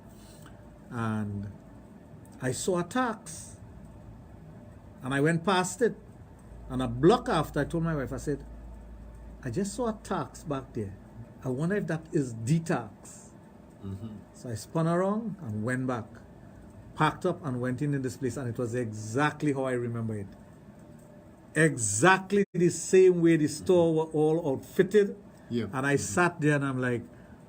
And I saw a Tax. And I went past it. And a block after, I told my wife, I said, I just saw a Tax back there. I wonder if that is the Tax. So I spun around and went back. Packed up and went in this place. And it was exactly how I remember it. Exactly the same way the store were all outfitted. Yeah. And I sat there and I'm like,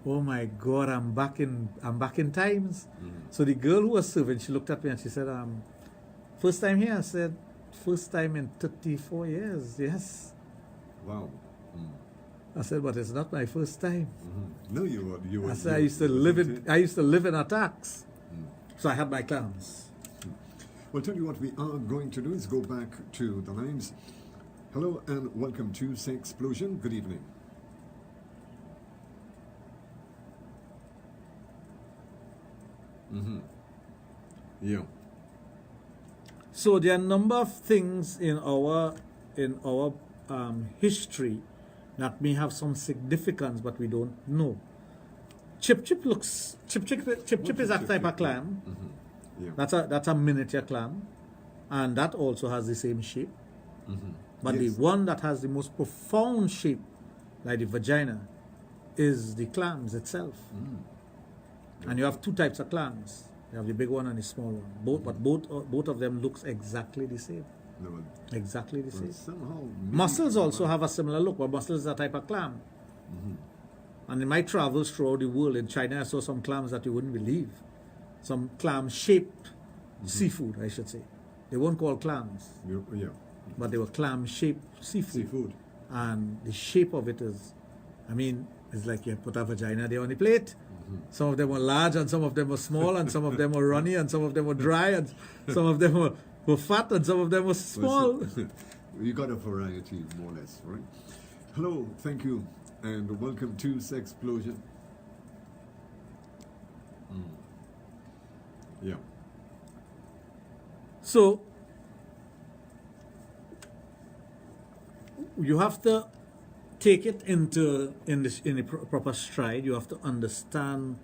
oh my God, I'm back in times. So the girl who was serving, she looked at me and she said, first time here? I said, first time in 34 years, yes. Wow. I said, but it's not my first time. No, you were. I said, I used to live in a Tax. So I had my clams. Well, tell you what we are going to do is go back to the lines. Hello and welcome to Sexplosion. Good evening. Yeah. So there are a number of things in our history that may have some significance, but we don't know. Chip Chip is that type of clam. Yeah. That's a miniature clam, and that also has the same shape. But Yes. the one that has the most profound shape, like the vagina, is the clams itself. And you have two types of clams. You have the big one and the small one. Both of them looks exactly the same. No, Exactly the same. somehow Mussels also have a similar look, but mussels is a type of clam. And in my travels throughout the world, in China, I saw some clams that you wouldn't believe. Some clam-shaped seafood, I should say. They weren't called clams, Yeah. but they were clam-shaped Seafood. And the shape of it is, it's like you put a vagina there on the plate. Some of them were large, and some of them were small, and some of them were runny, and some of them were dry, and some of them were fat, and some of them were small. You got a variety, more or less, right? Hello, thank you, and welcome to Sexplosion. Yeah. So you have to take it in a proper stride. You have to understand.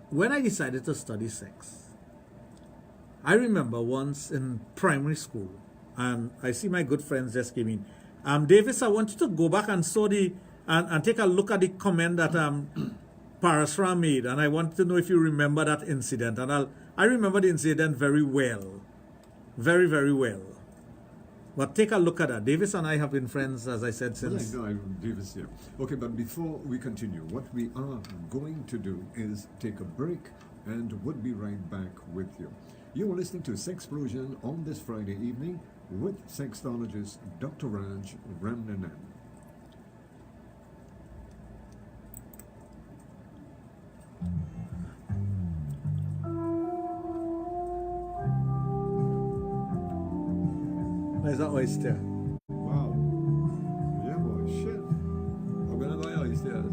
When I decided to study sex, I remember once in primary school, and I see my good friends just came in. Davis, I want you to go back and and take a look at the comment that Parasram made, and I want to know if you remember that incident. And I remember the incident very well, very, very well. But take a look at that. Davis and I have been friends, as I said, since... Well, I know Davis here. Okay, but before we continue, what we are going to do is take a break, and we'll be right back with you. You are listening to Sexplosion on this Friday evening with sexologist Dr. Raj Ramnanan. There's an oyster. Wow. Yeah, boy. Shit. I'm gonna buy oysters.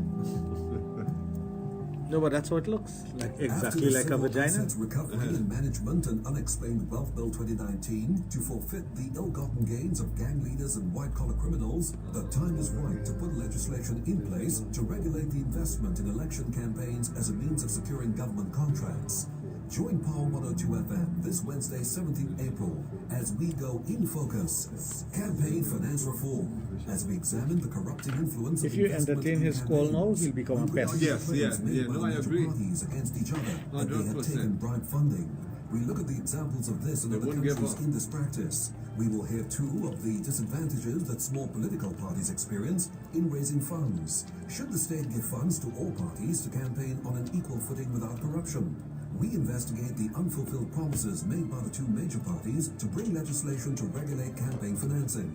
No, but that's how it looks. Like After exactly the like a Civil vagina. Assets Recovery and Management and Unexplained Wealth Bill 2019 to forfeit the ill-gotten gains of gang leaders and white-collar criminals, the time is right to put legislation in place to regulate the investment in election campaigns as a means of securing government contracts. Join Power 102 FM this Wednesday, 17th April, as we go in focus. Campaign finance reform, as we examine the corrupting influence If of you investment entertain in his call now, campaigns. he'll become a We pest. question Yes, claims yeah, made yeah, by no, I major agree. parties against each other that they have 100%. taken bribe funding. We look at the examples of this in They other wouldn't give countries up. in this practice. We will hear too of the disadvantages that small political parties experience in raising funds. Should the state give funds to all parties to campaign on an equal footing without corruption? We investigate the unfulfilled promises made by the two major parties to bring legislation to regulate campaign financing.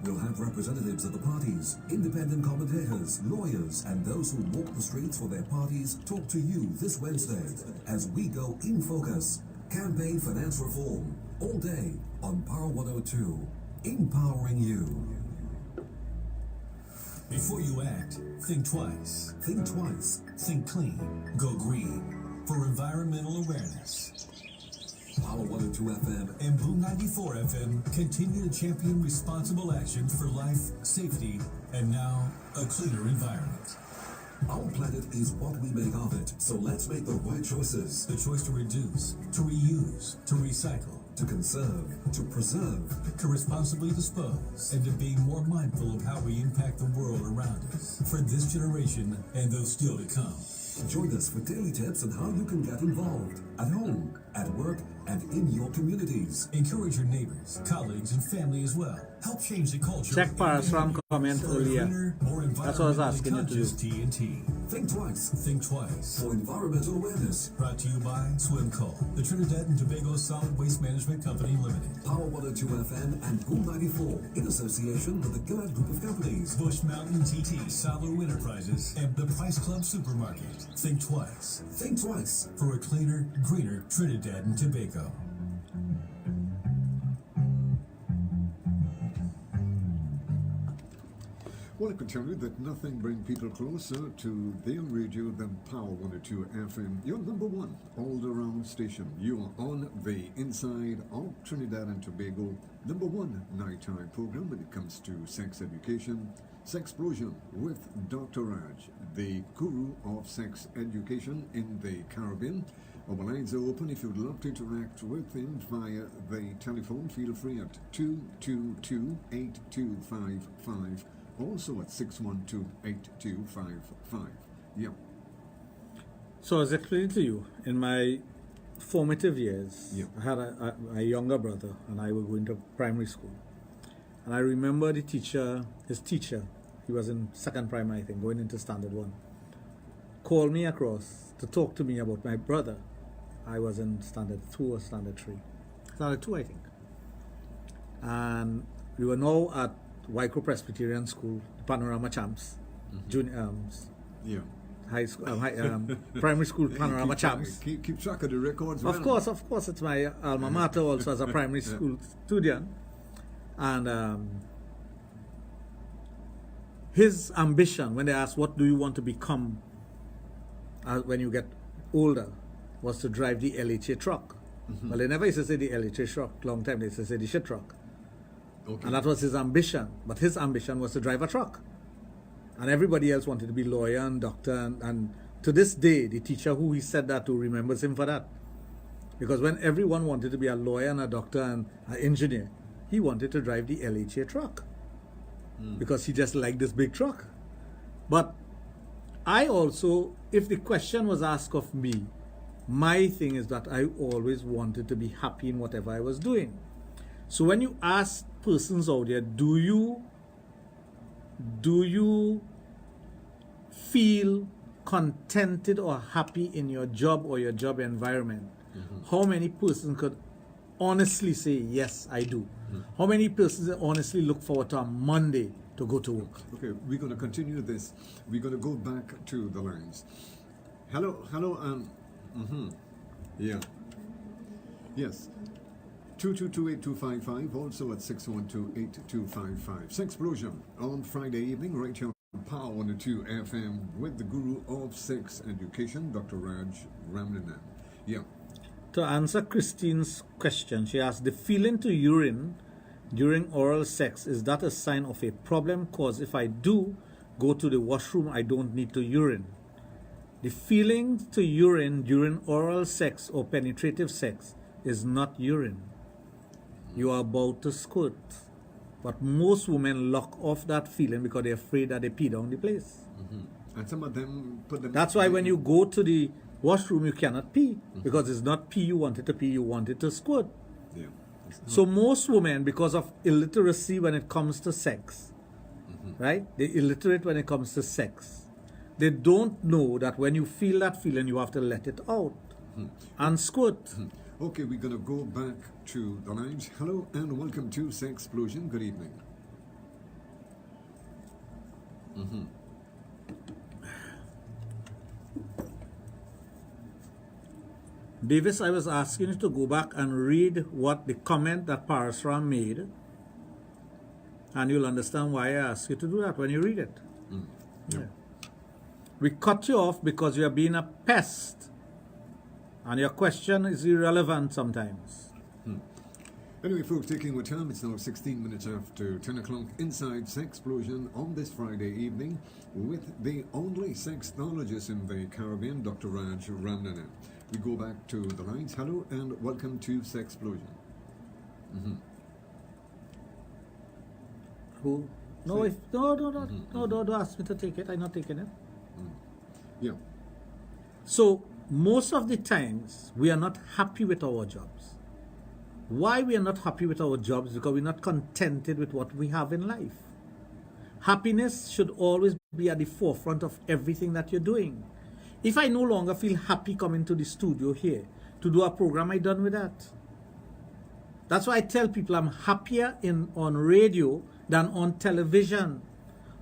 We'll have representatives of the parties, independent commentators, lawyers, and those who walk the streets for their parties talk to you this Wednesday as we go in focus. Campaign finance reform, all day on Power 102, empowering you. Before you act, think twice. Think twice. Think clean. Go green. For environmental awareness. Power 102 FM and Boom 94 FM continue to champion responsible action for life, safety, and now a cleaner environment. Our planet is what we make of it, so let's make the right choices. The choice to reduce, to reuse, to recycle, to conserve, to preserve, to responsibly dispose, and to be more mindful of how we impact the world around us for this generation and those still to come. Join us for daily tips on how you can get involved at home, at work, and in your communities. Encourage your neighbors, colleagues, and family as well. Help change the culture. Check Parasram comment For a earlier. cleaner, more That's what I was environmentally asking you to do. conscious TNT. Think twice. Think twice. For environmental awareness. Brought to you by Swimco, the Trinidad and Tobago Solid Waste Management Company Limited. Power 102 FM and Boom 94 in association with the Gillard Group of Companies. Bush Mountain TT, Salo Enterprises, and the Price Club Supermarket. Think twice. Think twice. For a cleaner, greener Trinidad and Tobago. Well, I can tell you that nothing brings people closer to their radio than Power 102 FM, your number one all-around station. You are on the inside of Trinidad and Tobago, number one nighttime program when it comes to sex education, Sexplosion with Dr. Raj, the guru of sex education in the Caribbean. Our lines are open. If you'd love to interact with him via the telephone, feel free at 222-8255. Also at 612-8255. Yeah. So I was explaining to you, in my formative years, Yeah. I had a younger brother, and I was going to primary school. And I remember his teacher, he was in second primary, I think, going into standard 1, called me across to talk to me about my brother. I was in standard 2 or standard 3. Standard 2, I think. And we were now at Waiko Presbyterian School, Panorama Champs, junior, Yeah. high school, primary school Panorama Champs. Keep track of the records. Of course, it's my alma mater also as a primary school student. And his ambition, when they asked, what do you want to become when you get older, was to drive the LHA truck. Well, they never used to say the LHA truck, long time, they used to say the shit truck. Okay. And that was his ambition. But his ambition was to drive a truck. And everybody else wanted to be lawyer and doctor. And to this day, the teacher who he said that to remembers him for that. Because when everyone wanted to be a lawyer and a doctor and an engineer, he wanted to drive the LHA truck. Because he just liked this big truck. But I also, if the question was asked of me, my thing is that I always wanted to be happy in whatever I was doing. So when you ask persons out there, do you feel contented or happy in your job or your job environment? How many persons could honestly say, yes, I do? How many persons honestly look forward to a Monday to go to work? Okay, we're going to continue this. We're going to go back to the lines. Hello, yeah. Yes. 222-8255, also at 612-8255. Sexplosion on Friday evening, right here on Power 102 FM with the guru of sex education, Dr. Raj Ramnanan. Yeah. To answer Christine's question, she asked, the feeling to urine during oral sex, is that a sign of a problem? Because if I do go to the washroom, I don't need to urine. The feeling to urine during oral sex or penetrative sex is not urine. You are about to squirt. But most women lock off that feeling because they're afraid that they pee down the place. And some of them put them... That's why when you go to the washroom, you cannot pee. Because it's not pee you wanted to pee, you wanted to squirt. Yeah. So most women, because of illiteracy when it comes to sex, right? They're illiterate when it comes to sex. They don't know that when you feel that feeling, you have to let it out and squirt. Okay, we're going to go back to the lines. Hello and welcome to Sexplosion. Good evening. Davis, I was asking you to go back and read what the comment that Parasram made, and you'll understand why I asked you to do that when you read it. Yeah. We cut you off because you are being a pest, and your question is irrelevant sometimes. Anyway, folks, taking our time, it's now 16 minutes after 10 o'clock inside Sexplosion on this Friday evening with the only sexologist in the Caribbean, Dr. Raj Ramnanan. We go back to the lines. Hello and welcome to Sexplosion. Who? No, don't ask me to take it. I'm not taking it. Yeah. So, most of the times, we are not happy with our jobs. Why we are not happy with our jobs? Because we're not contented with what we have in life. Happiness should always be at the forefront of everything that you're doing. If I no longer feel happy coming to the studio here to do a program, I'm done with that. That's why I tell people I'm happier on radio than on television.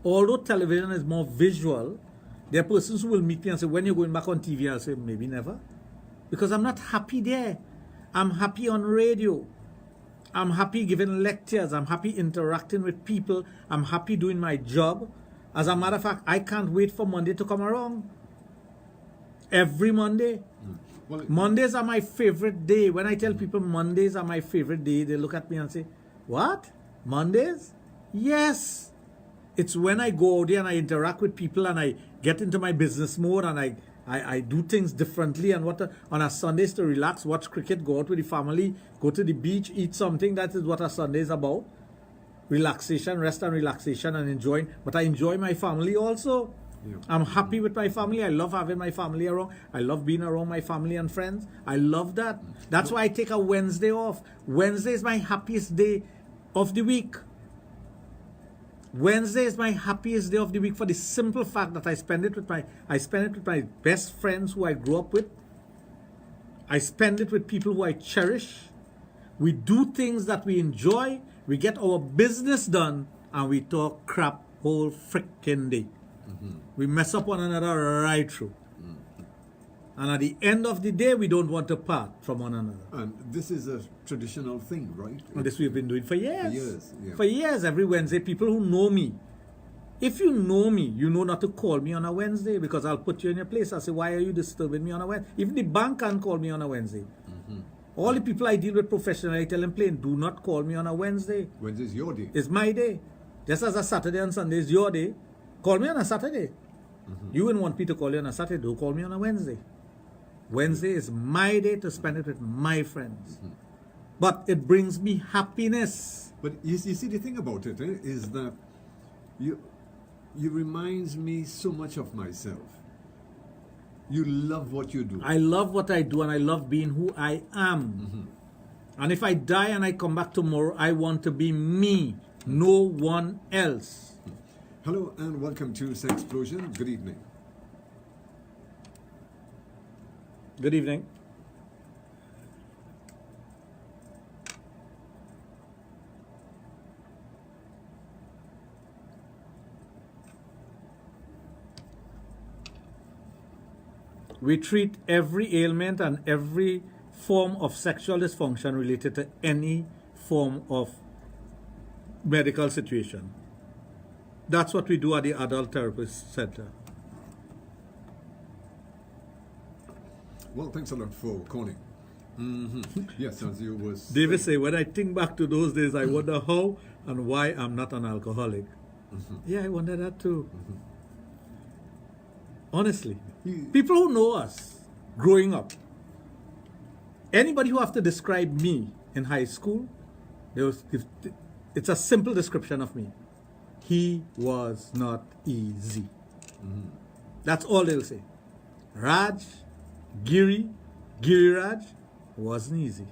Although television is more visual, there are persons who will meet me and say, when you're going back on TV, I'll say, maybe never. Because I'm not happy there. I'm happy on radio. I'm happy giving lectures. I'm happy interacting with people. I'm happy doing my job. As a matter of fact, I can't wait for Monday to come around. Every Monday. Well, Mondays are my favorite day. When I tell people Mondays are my favorite day, they look at me and say, what? Mondays? Yes. It's when I go out there and I interact with people and I get into my business mode and I do things differently, and on a Sundays to relax, watch cricket, go out with the family, go to the beach, eat something. That is what a Sunday is about. Relaxation, rest and relaxation and enjoying. But I enjoy my family also. Yeah. I'm happy with my family. I love having my family around. I love being around my family and friends. I love that. That's why I take a Wednesday off. Wednesday is my happiest day of the week. Wednesday is my happiest day of the week for the simple fact that I spend it with my best friends who I grew up with. I spend it with people who I cherish. We do things that we enjoy. We get our business done, and we talk crap whole frickin' day. We mess up one another right through. And at the end of the day, we don't want to part from one another. And this is a traditional thing, right? And this we've been doing for years. For years, yeah. For years, every Wednesday, people who know me. If you know me, you know not to call me on a Wednesday because I'll put you in your place. I'll say, why are you disturbing me on a Wednesday? Even the bank can't call me on a Wednesday. All the people I deal with professionally, I tell them plain, do not call me on a Wednesday. Wednesday's your day. It's my day. Just as a Saturday and Sunday is your day, call me on a Saturday. You wouldn't want me to call you on a Saturday, don't call me on a Wednesday. Wednesday is my day to spend it with my friends. But it brings me happiness. But you see, the thing about it is that you reminds me so much of myself. You love what you do. I love what I do and I love being who I am. And if I die and I come back tomorrow, I want to be me, no one else. Hello and welcome to Sexplosion. Good evening. Good evening. We treat every ailment and every form of sexual dysfunction related to any form of medical situation. That's what we do at the Adult Therapist Center. Well, thanks a lot for calling. Yes, as you was David say, when I think back to those days, I wonder how and why I'm not an alcoholic. Yeah, I wonder that too. Honestly, people who know us growing up, anybody who have to describe me in high school, it's a simple description of me. He was not easy. That's all they'll say. Raj, Giri Raj wasn't easy.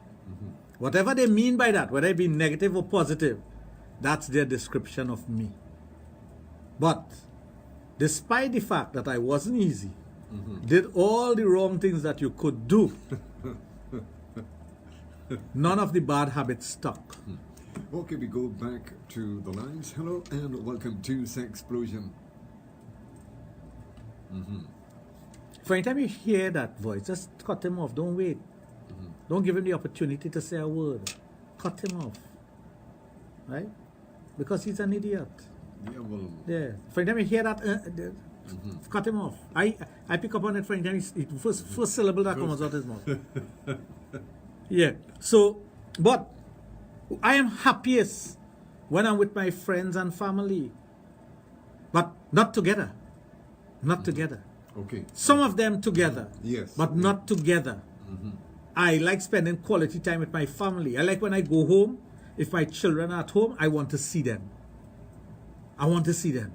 Whatever they mean by that, whether it be negative or positive, that's their description of me. But despite the fact that I wasn't easy, did all the wrong things that you could do, none of the bad habits stuck. Okay, we go back to the lines. Hello and welcome to Sexplosion. For any time you hear that voice, just cut him off. Don't wait. Don't give him the opportunity to say a word. Cut him off. Right? Because he's an idiot. Yeah, well, Yeah. For any time you hear that, cut him off. I pick up on it for any time first syllable that comes out his mouth. Yeah. So, but I am happiest when I'm with my friends and family. But not together. Not together. okay. Some of them together. Yes. But not together. I like spending quality time with my family. I like when I go home, if my children are at home, I want to see them. I want to see them.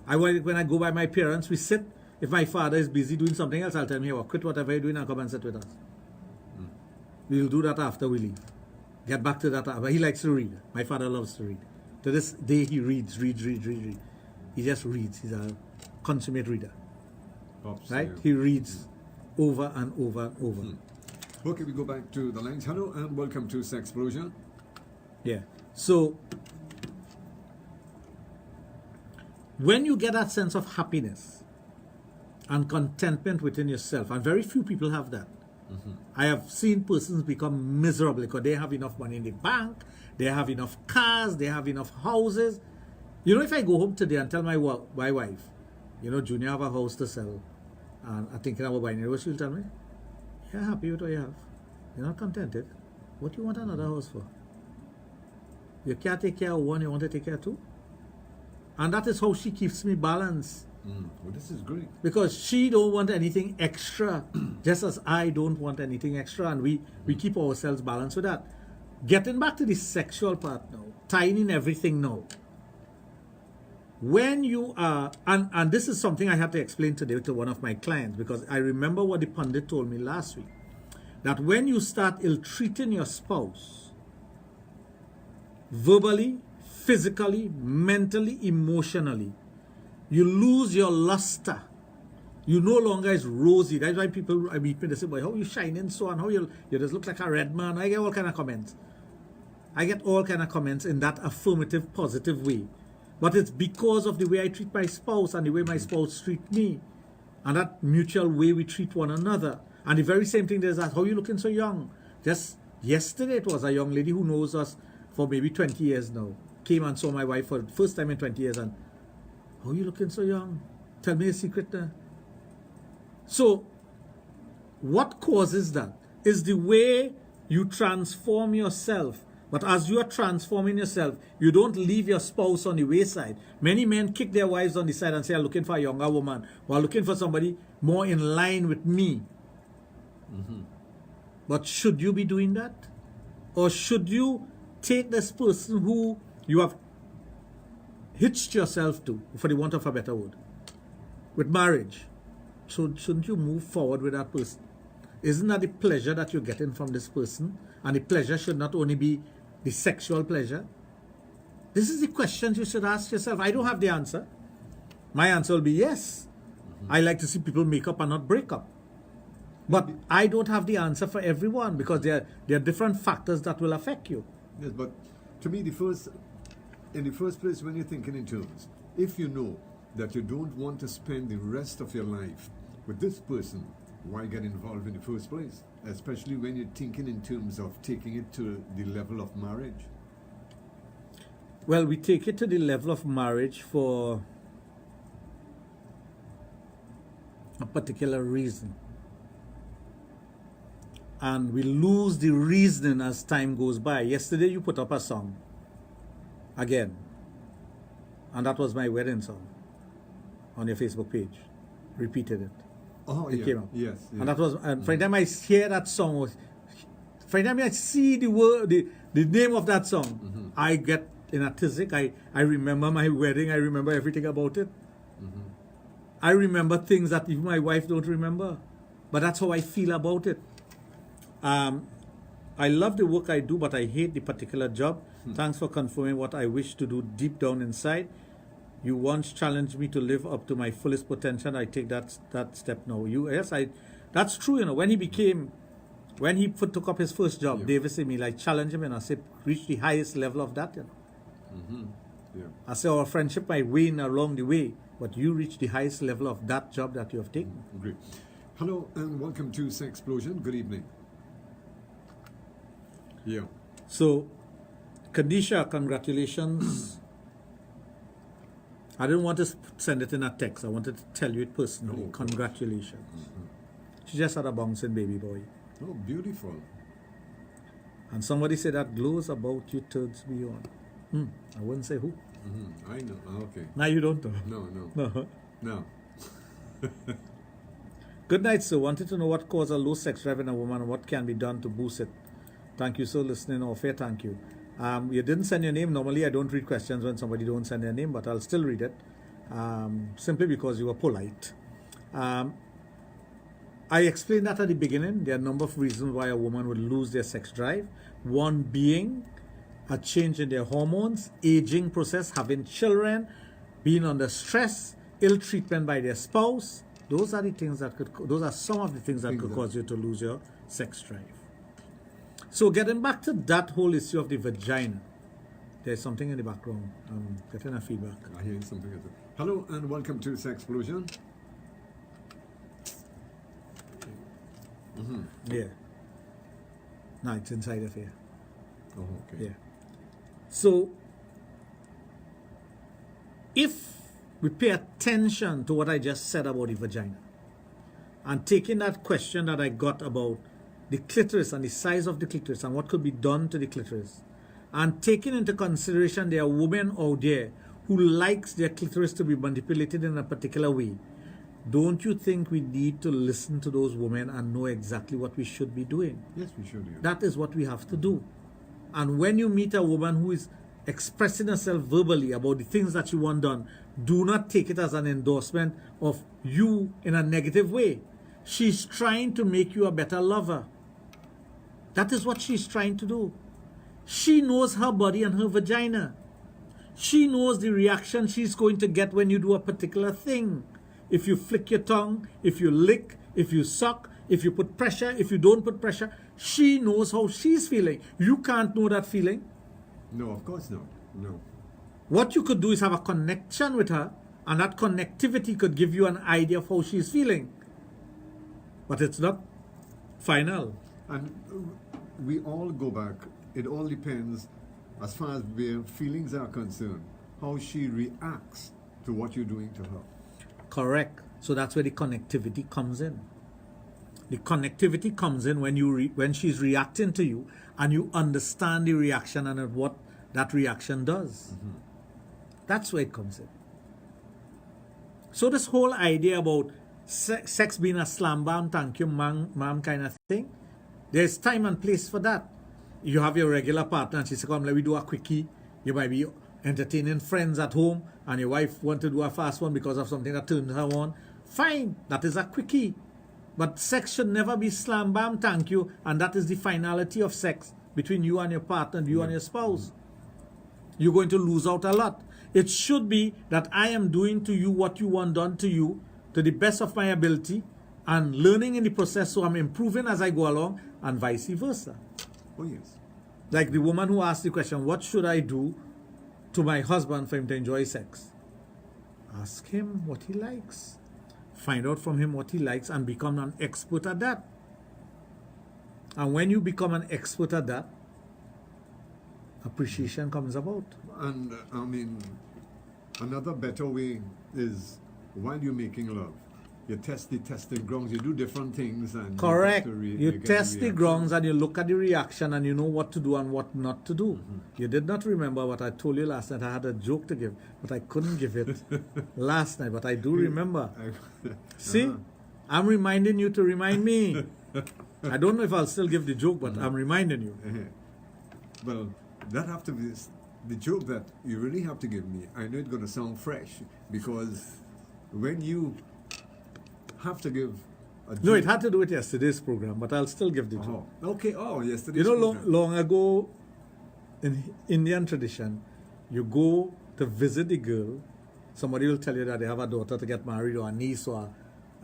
When I go by my parents, we sit. If my father is busy doing something else, I'll tell him, hey, well, quit whatever you're doing and come and sit with us. We'll do that after we leave. Get back to that. But he likes to read. My father loves to read. To this day, he reads. He just reads. He's a consummate reader. Pops, Right? yeah. He reads over and over and over. Okay, we go back to the lines. Hello and welcome to Sexplosion. Yeah. So, when you get that sense of happiness and contentment within yourself, and very few people have that. I have seen persons become miserable because they have enough money in the bank, they have enough cars, they have enough houses. You know, if I go home today and tell my wife, you know, Junior have a house to sell, and I'm thinking about buying it, what she'll tell me? You're happy with what you have. You're not contented. What do you want another house for? You can't take care of one, you want to take care of two? And that is how she keeps me balanced. Well, this is great. Because she don't want anything extra, just as I don't want anything extra, and we keep ourselves balanced with that. Getting back to the sexual part now, tying in everything now. When you are, and this is something I had to explain today to one of my clients, because I remember what the pundit told me last week, that when you start ill-treating your spouse, verbally, physically, mentally, emotionally, you lose your luster. You no longer is rosy. That's why people, I meet me, they say, boy, how you shining so, and how you just look like a red man. I get all kind of comments. I get all kind of comments in that affirmative, positive way. But it's because of the way I treat my spouse and the way my spouse treat me. And that mutual way we treat one another. And the very same thing there's that, how you looking so young? Just yesterday it was a young lady who knows us for maybe 20 years now. Came and saw my wife for the first time in 20 years and, how you looking so young? Tell me a secret now. So, what causes that is the way you transform yourself. But as you are transforming yourself, you don't leave your spouse on the wayside. Many men kick their wives on the side and say, I'm looking for a younger woman, or I'm looking for somebody more in line with me. But should you be doing that? Or should you take this person who you have hitched yourself to, for the want of a better word, with marriage? Shouldn't you move forward with that person? Isn't that the pleasure that you're getting from this person? And the pleasure should not only be the sexual pleasure. This is the questions you should ask yourself. I don't have the answer. My answer will be yes. I like to see people make up and not break up. But I don't have the answer for everyone because there are different factors that will affect you. Yes, but to me, in the first place, when you're thinking in terms, if you know that you don't want to spend the rest of your life with this person, why get involved in the first place? especially when you're thinking in terms of taking it to the level of marriage? Well, we take it to the level of marriage for a particular reason. And we lose the reasoning as time goes by. Yesterday you put up a song again, and that was my wedding song on your Facebook page. Repeated it. Oh, It yeah. came up. Yes. And that was, and for the time I hear that song, for the time I see the word, the name of that song, I get in a tizzy. I remember my wedding. I remember everything about it. I remember things that even my wife don't remember. But that's how I feel about it. I love the work I do, but I hate the particular job. Thanks for confirming what I wish to do deep down inside. You once challenged me to live up to my fullest potential. I take that step now. That's true. You know, when he took up his first job, David said me, like, challenge him, and I said, reach the highest level of that. You know. I said, our friendship might wane along the way, but you reach the highest level of that job that you have taken. Great. Hello and welcome to Sexplosion. Good evening. Yeah. So, Kadisha, congratulations. I didn't want to send it in a text. I wanted to tell you it personally. Oh, Congratulations. She just had a bouncing baby boy. Oh, beautiful. And somebody said that glows about you turns me on. I wouldn't say who. I know. Okay. Now you don't know. No. No. No. Good night, sir. Wanted to know what causes a low sex drive in a woman and what can be done to boost it. Thank you, sir. Listening off here. Thank you. You didn't send your name. Normally, I don't read questions when somebody don't send their name, but I'll still read it. Simply because you were polite. I explained that at the beginning. There are a number of reasons why a woman would lose their sex drive. One being a change in their hormones, aging process, having children, being under stress, ill treatment by their spouse. Those are some of the things that could cause you to lose your sex drive. So getting back to that whole issue of the vagina, there's something in the background. I'm getting a feedback. I hear something. Hello and welcome to Sexplosion. Yeah. No, it's inside of here. Oh, okay. Yeah. So, if we pay attention to what I just said about the vagina, and taking that question that I got about the clitoris and the size of the clitoris and what could be done to the clitoris, and taking into consideration there are women out there who likes their clitoris to be manipulated in a particular way, don't you think we need to listen to those women and know exactly what we should be doing? Yes, we should. Yeah. That is what we have to do. And when you meet a woman who is expressing herself verbally about the things that she wants done, do not take it as an endorsement of you in a negative way. She's trying to make you a better lover. That is what she's trying to do. She knows her body and her vagina. She knows the reaction she's going to get when you do a particular thing. If you flick your tongue, if you lick, if you suck, if you put pressure, if you don't put pressure, she knows how she's feeling. You can't know that feeling. No, of course not. No. What you could do is have a connection with her, and that connectivity could give you an idea of how she's feeling. But it's not final. And we all go back. It all depends, as far as where feelings are concerned, how she reacts to what you're doing to her. Correct. So that's where the connectivity comes in. The connectivity comes in when she's reacting to you and you understand the reaction and what that reaction does. That's where it comes in. So this whole idea about sex being a slam bam, thank you, ma'am kind of thing, there's time and place for that. You have your regular partner and she says, come, let me do a quickie. You might be entertaining friends at home and your wife wants to do a fast one because of something that turns her on. Fine, that is a quickie. But sex should never be slam bam, thank you, and that is the finality of sex between you and your partner, you and your spouse. You're going to lose out a lot. It should be that I am doing to you what you want done to you to the best of my ability and learning in the process, so I'm improving as I go along, and vice versa. Oh, yes. Like the woman who asked the question, what should I do to my husband for him to enjoy sex? Ask him what he likes. Find out from him what he likes and become an expert at that. And when you become an expert at that, appreciation comes about. And I mean, another better way is while you're making love, you test the testing grounds, you do different things. And Correct. You, You test the grounds and you look at the reaction and you know what to do and what not to do. You did not remember what I told you last night. I had a joke to give, but I couldn't give it last night. But I do remember. See? I'm reminding you to remind me. I don't know if I'll still give the joke, but I'm reminding you. Well, that have to be the joke that you really have to give me. I know it's going to sound fresh because when you have to give a joke. No, it had to do with yesterday's program, but I'll still give the joke. Oh, okay. Oh, yesterday's You know, program. long ago in Indian tradition, you go to visit the girl. Somebody will tell you that they have a daughter to get married, or a niece, or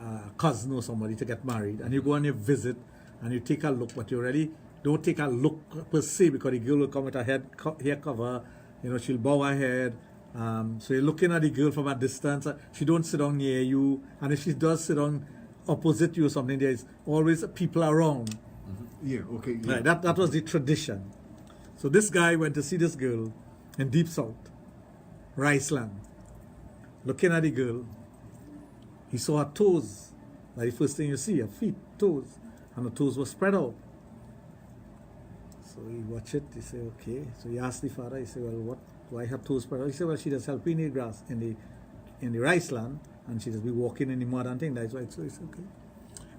a cousin, or somebody to get married. And you go on your visit and you take a look, but you already don't take a look per se because the girl will come with her hair cover. You know, she'll bow her head. So you're looking at the girl from a distance. She don't sit down near you, and if she does sit down opposite you or something, there's always people around. Yeah, okay. Yeah. Right, that was the tradition. So this guy went to see this girl in Deep South, Riceland. Looking at the girl, he saw her toes. Like the first thing you see, her feet, toes. And the toes were spread out. So he watched it, he said, okay. So he asked the father, he said, well, why her toes spread out? He said, well, she does help in the grass, in the rice land, and she does be walking in the mud and things. That's why. So he said, okay.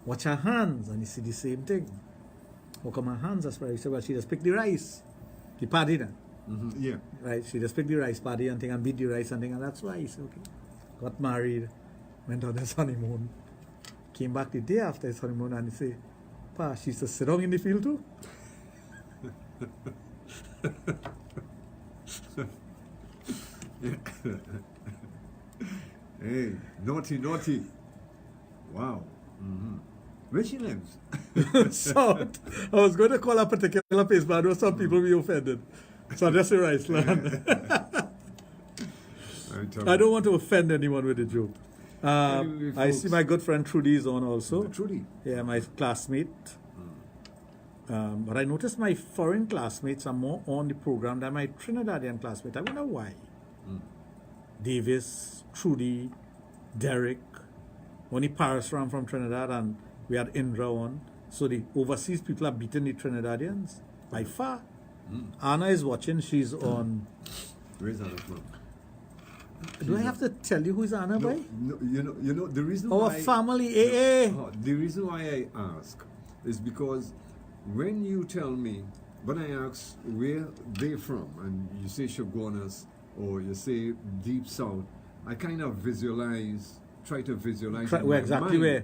Watch her hands, and you see the same thing. How come her hands are spread? He said, well, she just pick the rice, the paddy then. Yeah. Right, she just pick the rice paddy and thing and beat the rice and thing, and that's why he said, okay. Got married, went on his honeymoon, came back the day after his honeymoon, and he said, Pa, she used to sit down in the field too. Hey, naughty. Wow. Where she lives? South. I was going to call a particular place, but I know some people will be offended. So I just say Riceland. I don't want to offend anyone with a joke. Anyway, I see folks. my good friend Trudy is on also. Trudy. Yeah, my classmate. But I noticed my foreign classmates are more on the program than my Trinidadian classmates. I wonder why. Davis, Trudy, Derek, only Paris ran from Trinidad, and we had Indra on. So the overseas people are beating the Trinidadians by far. Anna is watching. She's on. Where's Anna from? Do I have to tell you who's Anna by? No, you know the reason Our why family, AA. the reason why I ask is because when you tell me, when I ask where they're from, and you say Shogunas or you say Deep South, I kind of try to visualize in my Exactly mind where?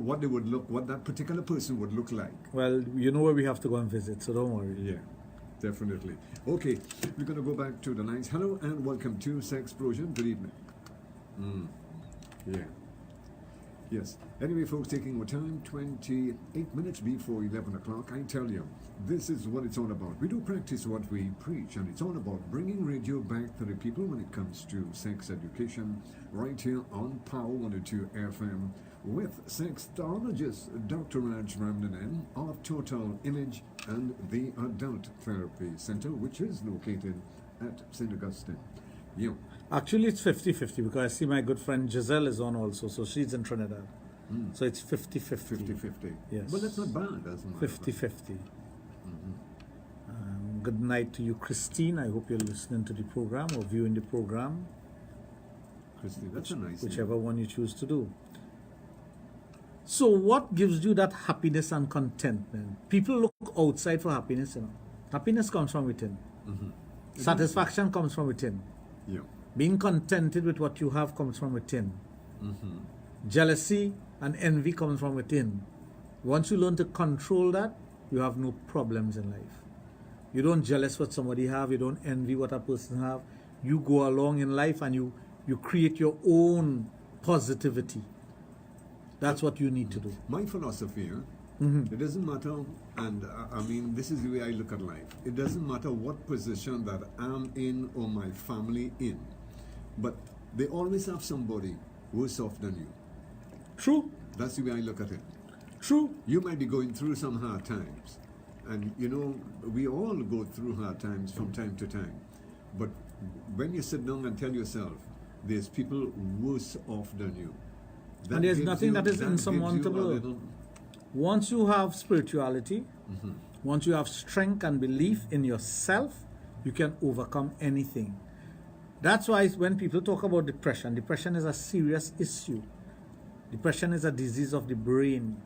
What they would look, what that particular person would look like. Well, you know where we have to go and visit, so don't worry. Yeah, definitely. Okay, we're going to go back to the lines. Hello and welcome to Sexplosion. Good evening. Yeah. Yes. Anyway, folks, taking our time, 28 minutes before 11 o'clock. I tell you, this is what it's all about. We do practice what we preach, and it's all about bringing radio back to the people when it comes to sex education, right here on Power 102 FM with sexologist Dr. Raj Ramnanan of Total Image and the Adult Therapy Center, which is located at St. Augustine. Yeah. Actually, it's 50-50 because I see my good friend Giselle is on also, so she's in Trinidad. So it's 50-50. 50-50. Yes. But that's not bad. That's not bad. 50-50. Good night to you, Christine. I hope you're listening to the program or viewing the program, Christy, that's a nice name. whichever one you choose to do. So what gives you that happiness and contentment? People look outside for happiness, you know. Happiness comes from within. Satisfaction comes from within. Yeah. Being contented with what you have comes from within. Jealousy and envy comes from within. Once you learn to control that, you have no problems in life. You don't jealous what somebody have. You don't envy what a person have. You go along in life and you create your own positivity. That's what you need to do. My philosophy, it doesn't matter, and I mean, this is the way I look at life. It doesn't matter what position that I'm in or my family in, but they always have somebody worse off than you. True. That's the way I look at it. True. You might be going through some hard times. And you know, we all go through hard times from time to time. But when you sit down and tell yourself, there's people worse off than you. And there's nothing that is gives you a insurmountable. little- Once you have spirituality, once you have strength and belief in yourself, you can overcome anything. That's why when people talk about depression, depression is a serious issue. Depression is a disease of the brain.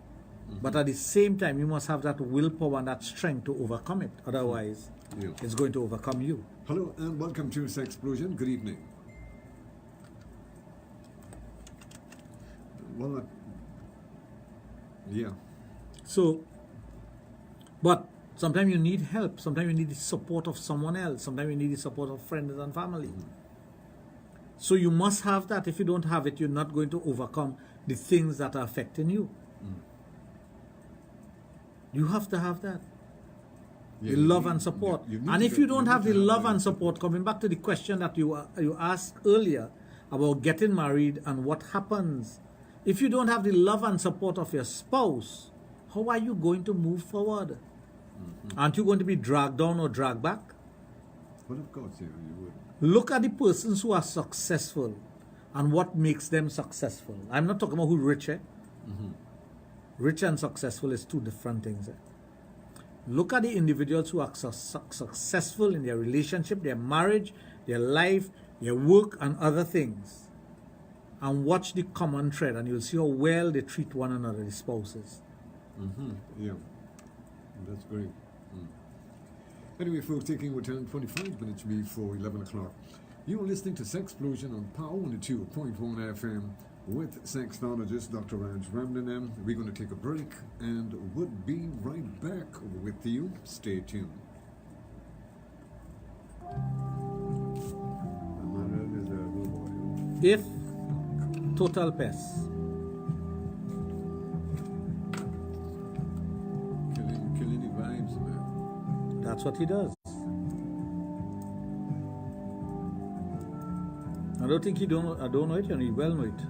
But at the same time, you must have that willpower and that strength to overcome it. Otherwise, Yeah. it's going to overcome you. Hello and welcome to Sexplosion. Good evening. Well, yeah. So, but sometimes you need help. Sometimes you need the support of someone else. Sometimes you need the support of friends and family. So you must have that. If you don't have it, you're not going to overcome the things that are affecting you. You have to have that. Yeah, The you love need- and support. you need And to if get- you don't need have to the love that and support, coming back to the question that you asked earlier about getting married and what happens, if you don't have the love and support of your spouse, how are you going to move forward? Aren't you going to be dragged down or dragged back? Well, of course, yeah, you would. Look at the persons who are successful and what makes them successful. I'm not talking about who rich, Rich and successful is two different things. Look at the individuals who are successful in their relationship, their marriage, their life, their work, and other things. And watch the common thread, and you'll see how well they treat one another, the spouses. Yeah, that's great. Anyway, folks, taking our time, 25 minutes before 11 o'clock. You're listening to Sexplosion on Power 102.1 FM with Sexologist Dr. Raj. We're going to take a break and we'll be right back with you. Stay tuned. If total pests, Killing the vibes, man. that's what he does. I don't think I don't know it, and you well know it.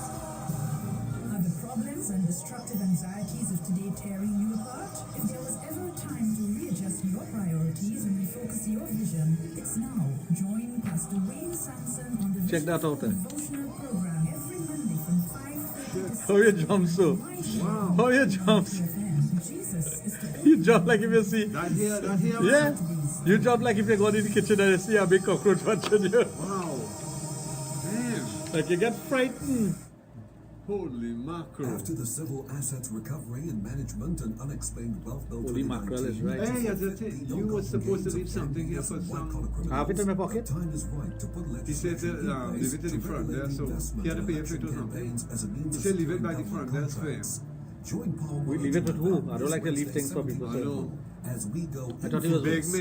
Are the problems and destructive anxieties of today tearing you apart? If there was ever a time to readjust your priorities and refocus your vision, it's now. Join Pastor Wayne Sampson on the Check that out, devotional program every Monday from 5:30 to How you jump so? Wow. How you jump? 6 p.m. Jesus is the You jump like if you see. That here. Yeah. You jump like if you go in the kitchen and you see a big cockroach watching you. Wow. Damn. Like you get frightened. Holy mackerel. After the civil assets recovery and management and unexplained wealth bill Holy mackerel is right. Hey, as I said, you were supposed to leave something here for some. I have it in my pocket. Time is right to put He said leave it in the front there, so he had to pay for it or something. He said leave it by the front, that's fair. Join Paul We leave it with who? I don't like to leave things for people. I know. As we go I thought he was Big me.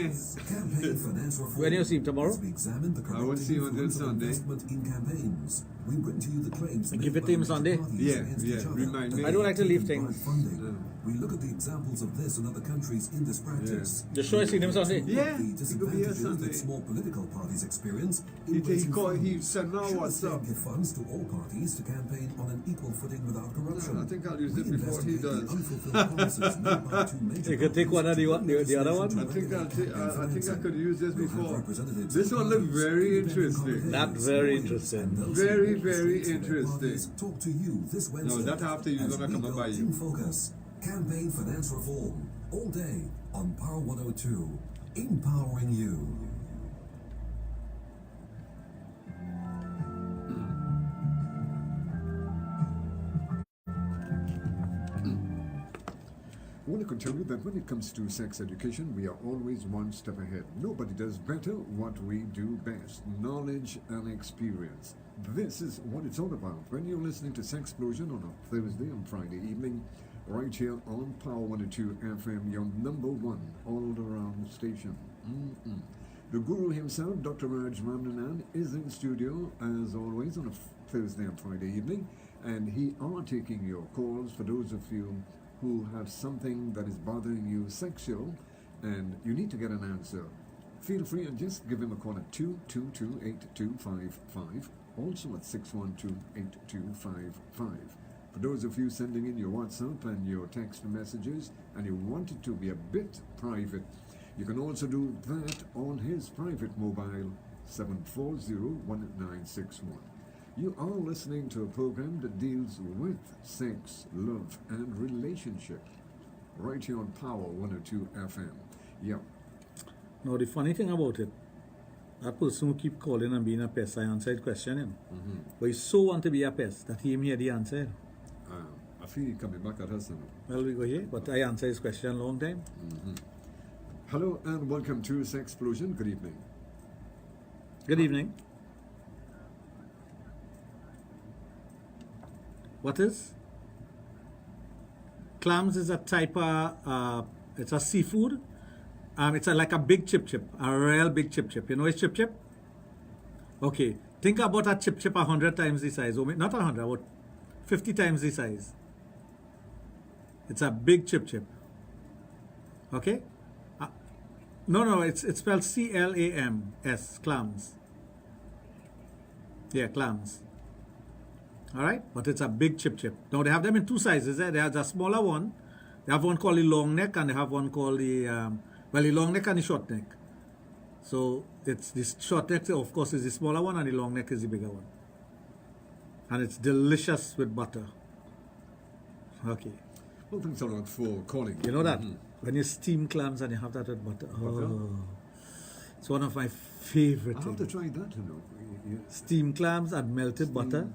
campaign finance reform. When you see him tomorrow? As we examine the I won't see him until influence of Sunday. investment in campaigns. We bring to you the claims And made give it by to him major Sunday? parties Yeah, against yeah, each other remind that me. they I don't like to leave taken things. bribe funding. We look at the examples of this in other countries in this practice. The show I seen him Sunday. Yeah, The he could be here disadvantages Sunday. that small political parties experience. in He raising called, he funds. said, now Should the what's state up? give funds to all parties to campaign on an equal footing without corruption? I think I'll use We it before he investigate the does. unfulfilled promises made by two major You could take one of the other one. I think I could use this before. This one looked very interesting. That's very interesting. Very, very interesting. Talk to you this Wednesday. that after you're as gonna we come up go by you. In focus. Campaign finance reform. All day on Power 102. Empowering you. I want to continue that when it comes to sex education, we are always one step ahead. Nobody does better what we do best, knowledge and experience. This is what it's all about. When you're listening to Sexplosion on a Thursday and Friday evening, right here on Power 102 FM, your number one all-around station. The guru himself, Dr. Raj, is in studio, as always, on a Thursday and Friday evening, and he are taking your calls for those of you who have something that is bothering you sexual and you need to get an answer feel free and just give him a call at 222-8255, also at 612-8255. For those of you sending in your WhatsApp and your text messages and you want it to be a bit private, you can also do that on his private mobile 740-1961. You are listening to a program that deals with sex, love, and relationship. Right here on Power 102 FM. Yeah. Now, the funny thing about it, that person who keep calling and being a pest, I answered his question, you know. But he so want to be a pest that he hear the answer. I feel he coming back at us now. Well, we go here, but I answered his question a long time. Hello and welcome to Sexplosion. Good evening. Good evening. What is? Clams is a type of, it's a seafood. It's like a big chip, a real big chip. You know it's chip? Okay, think about a chip 100 times the size. Not 100, about 50 times the size. It's a big chip. Okay? No, it's spelled C-L-A-M-S, clams. Yeah, clams. Alright? But it's a big chip. Now, they have them in two sizes. They have the smaller one. They have one called the long neck, and they have one called the, the long neck and the short neck. So, it's this short neck, of course, is the smaller one, and the long neck is the bigger one. And it's delicious with butter. Okay. Well, thanks a lot for calling. You know that? When you steam clams and you have that with butter. Oh, it's one of my favorite I have things. to try that, you know. Steamed clams and melted butter.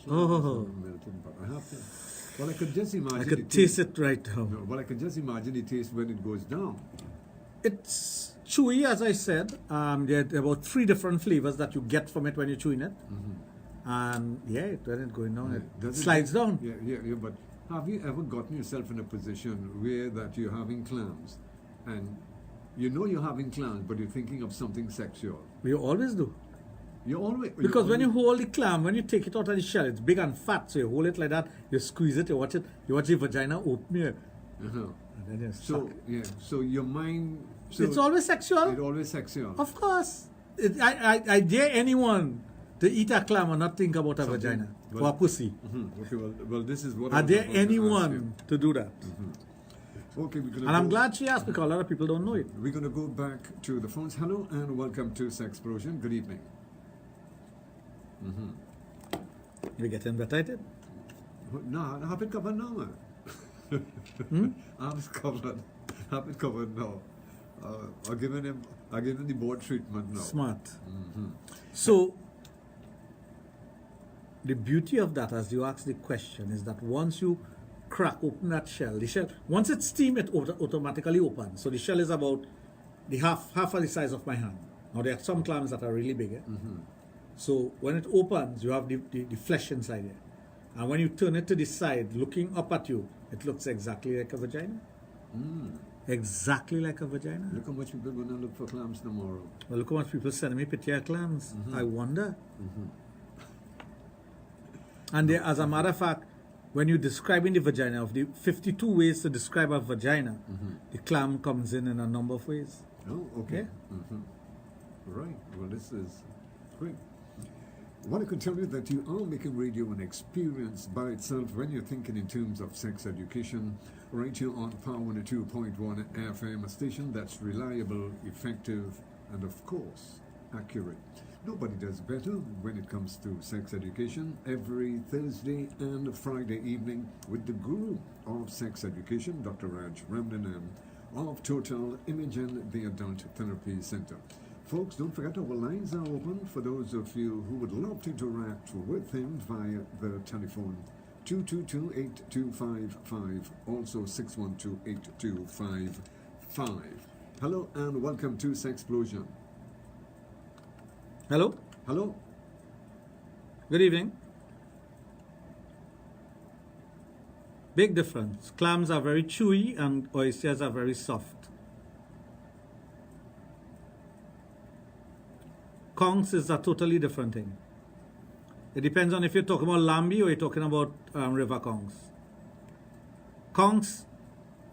Oh, Melted butter. I have to. Well, I could just imagine. I could taste it right now. No, well, I can just imagine the taste when it goes down. It's chewy, as I said. There are about 3 different flavors that you get from it when you're chewing it. And yeah, when it's going down, it Does slides down. Yeah, but have you ever gotten yourself in a position where that you're having clams and you know you're having clams, but you're thinking of something sexual? We always do. Because when you hold the clam, when you take it out of the shell, it's big and fat. So you hold it like that, you squeeze it, you watch the vagina open here. And then you suck. So your mind. So it's always sexual. It's always sexual. Of course. I dare anyone to eat a clam and not think about a vagina or a pussy. Okay, well, this is what I dare anyone to do that. Okay, and I'm glad she asked because a lot of people don't know it. We're going to go back to the phones. Hello and welcome to Sexplosion. Good evening. You're getting excited? No, I have it covered now. I'm covered. I have it covered now. I'm giving him the board treatment now. Smart. So, the beauty of that, as you ask the question, is that once you crack open that shell, once it's steamed, it automatically opens. So the shell is about the half of the size of my hand. Now there are some clams that are really big. So when it opens, you have the flesh inside it. And when you turn it to the side, looking up at you, it looks exactly like a vagina. Exactly like a vagina. Look how much people are going to look for clams tomorrow. Well, look how much people send me picture of clams. I wonder. And there, as a matter of fact, when you're describing the vagina, of the 52 ways to describe a vagina, the clam comes in a number of ways. Oh, okay. Right. Well, this is great. What I can tell you that you are making radio an experience by itself when you're thinking in terms of sex education, right here on Power 102.1 FM, a station that's reliable, effective, and of course, accurate. Nobody does better when it comes to sex education every Thursday and Friday evening with the guru of sex education, Dr. Raj of Total Imaging, the Adult Therapy Center. Folks, don't forget our lines are open for those of you who would love to interact with him via the telephone 222-8255, also 612-8255. Hello and welcome to Sexplosion. Hello? Hello? Good evening. Big difference. Clams are very chewy and oysters are very soft. Conchs is a totally different thing. It depends on if you're talking about lambi or you're talking about river conchs. Conchs,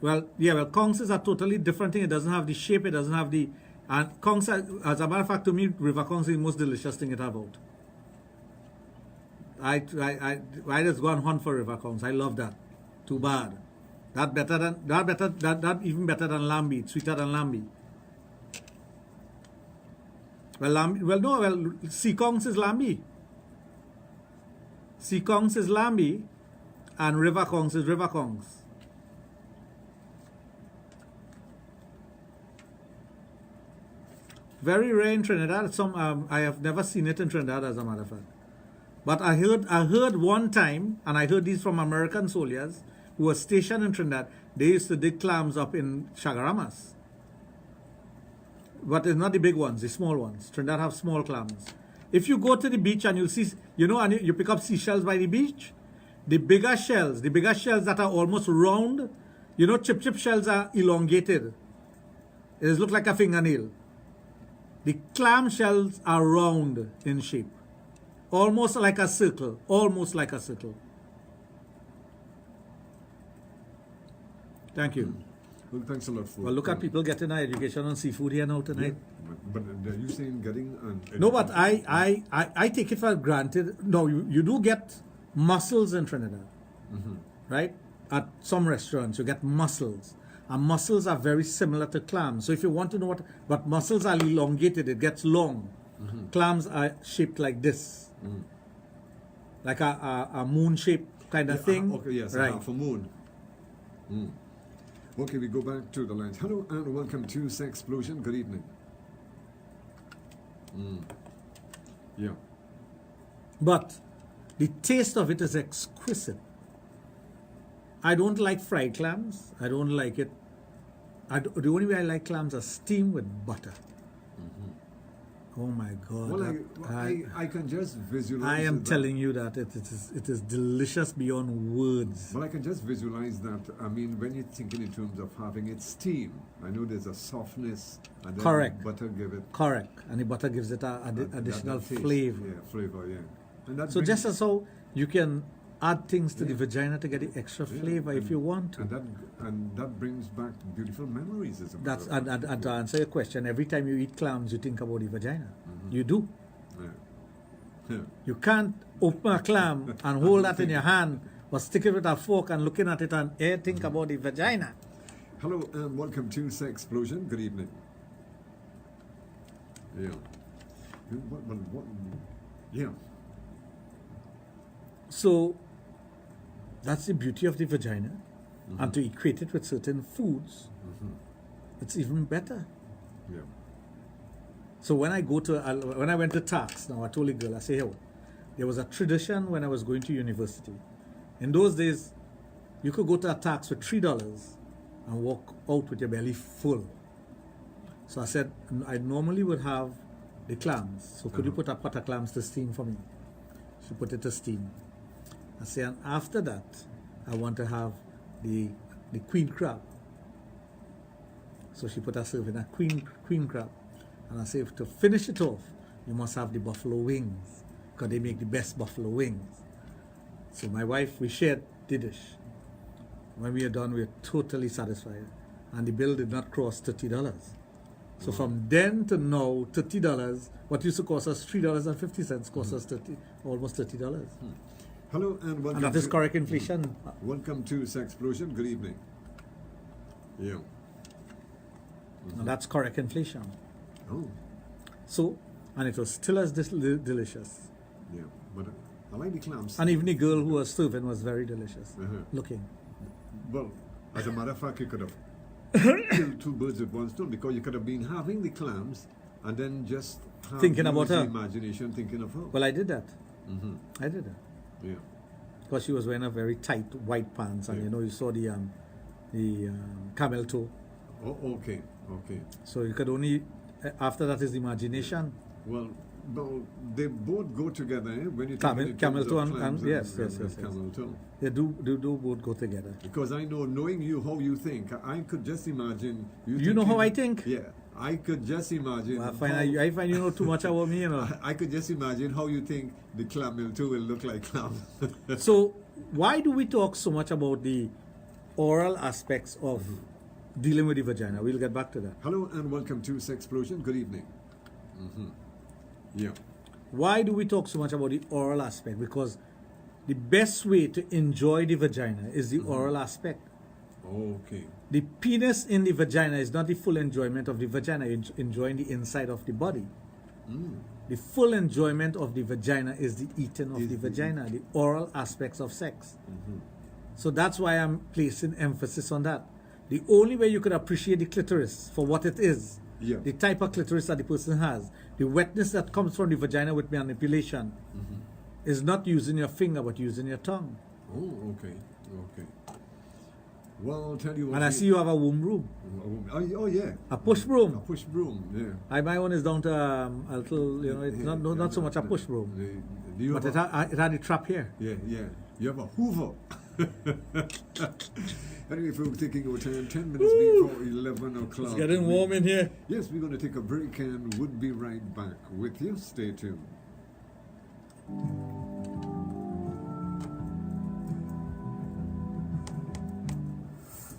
conchs is a totally different thing. It doesn't have the shape, it doesn't have the And conchs, as a matter of fact, to me, river conchs is the most delicious thing it have out. I just go and hunt for river conchs. I love that. Too bad. That even better than lambi. It's sweeter than lambi. Sea conchs is lambi. Sea conchs is lambi, and river conchs is river conchs. Very rare in Trinidad. I have never seen it in Trinidad, as a matter of fact. But I heard one time, and I heard these from American soldiers who were stationed in Trinidad. They used to dig clams up in Chagaramas. But it's not the big ones, the small ones. Trinidad have small clams. If you go to the beach and you see, and you pick up seashells by the beach, the bigger shells that are almost round, chip shells are elongated. It looks like a fingernail. The clam shells are round in shape. Almost like a circle. Thank you. Well, thanks a lot for... Well, look at people getting our education on seafood here now tonight. Yeah, but are you saying getting... No, but I take it for granted. No, you do get mussels in Trinidad, right? At some restaurants, you get mussels. And mussels are very similar to clams. So if you want to know but mussels are elongated, it gets long. Clams are shaped like this. Like a moon-shaped kind of thing. Okay, yes, right. half a moon. Okay, we go back to the lines. Hello and welcome to Sexplosion. Good evening. Yeah. But the taste of it is exquisite. I don't like fried clams. I don't like it. The only way I like clams are steamed with butter. Oh my God! Well, I can just visualize. I am telling you that it is delicious beyond words. Well, I can just visualize that. I mean, when you're thinking in terms of having it steamed, I know there's a softness, and then Correct. butter give it. Correct, and the butter gives it additional flavor. Yeah, flavor. Yeah. And that So just as how you can add things to the vagina to get the extra flavor if you want to. And that brings back beautiful memories. And to answer your question, every time you eat clams, you think about the vagina. You do. Yeah. You can't open a clam and hold that in your hand, or stick it with a fork and looking at it and think about the vagina. Hello and welcome to Sexplosion. Good evening. Yeah. Yeah. So that's the beauty of the vagina, and to equate it with certain foods, it's even better. Yeah. So when I went to tax, now I told the girl, I say, hey, there was a tradition when I was going to university. In those days, you could go to a tax with $3 and walk out with your belly full. So I said, I normally would have the clams. So could you put a pot of clams to steam for me? She put it to steam. I say, and after that, I want to have the queen crab. So she put herself in a queen crab. And I say, to finish it off, you must have the buffalo wings, because they make the best buffalo wings. So my wife, we shared the dish. When we are done, we are totally satisfied. And the bill did not cross $30. So from then to now, $30, what used to cost us $3.50 cost us almost $30. Hello and welcome. And that is correct inflation. Welcome to Sexplosion. Good evening. Yeah. And that's correct inflation. Oh. So, and it was still as delicious. Yeah, but I like the clams. And even the girl who was serving was very delicious looking. Well, as a matter of fact, you could have killed two birds with one stone, because you could have been having the clams and then just thinking about her. Imagination thinking of her. Well, I did that. I did that. Yeah. Because she was wearing a very tight white pants, and you saw the camel toe. Oh, okay. So you could only, after that is imagination. Well, they both go together, eh? When you camel toe and yes. Camel toe. They do both go together. Because I know, knowing you, how you think, I could just imagine you know how I think? Yeah, I could just imagine. Well, I find you know too much about me, I could just imagine how you think the camel toe will look like clam. So why do we talk so much about the oral aspects of dealing with the vagina. We'll get back to that. Hello and welcome to Sexplosion. Good evening. Yeah. Why do we talk so much about the oral aspect? Because the best way to enjoy the vagina is the oral aspect. Okay. The penis in the vagina is not the full enjoyment of the vagina, you're enjoying the inside of the body. The full enjoyment of the vagina is the eating of the vagina, the oral aspects of sex. So that's why I'm placing emphasis on that. The only way you could appreciate the clitoris for what it is, the type of clitoris that the person has, the wetness that comes from the vagina with manipulation, is not using your finger but using your tongue. Oh, okay. Okay. Well, I'll tell you what. And I see you have a womb room. Oh, yeah. A push broom. A push broom, yeah. My one is down to a little, you know, it's not so much a push broom. But it had a trap here. Yeah, yeah. You have a hoover. Anyway, folks, taking our time, 10 minutes before 11 o'clock. It's getting warm in here. Yes, we're going to take a break and we'll be right back with you. Stay tuned.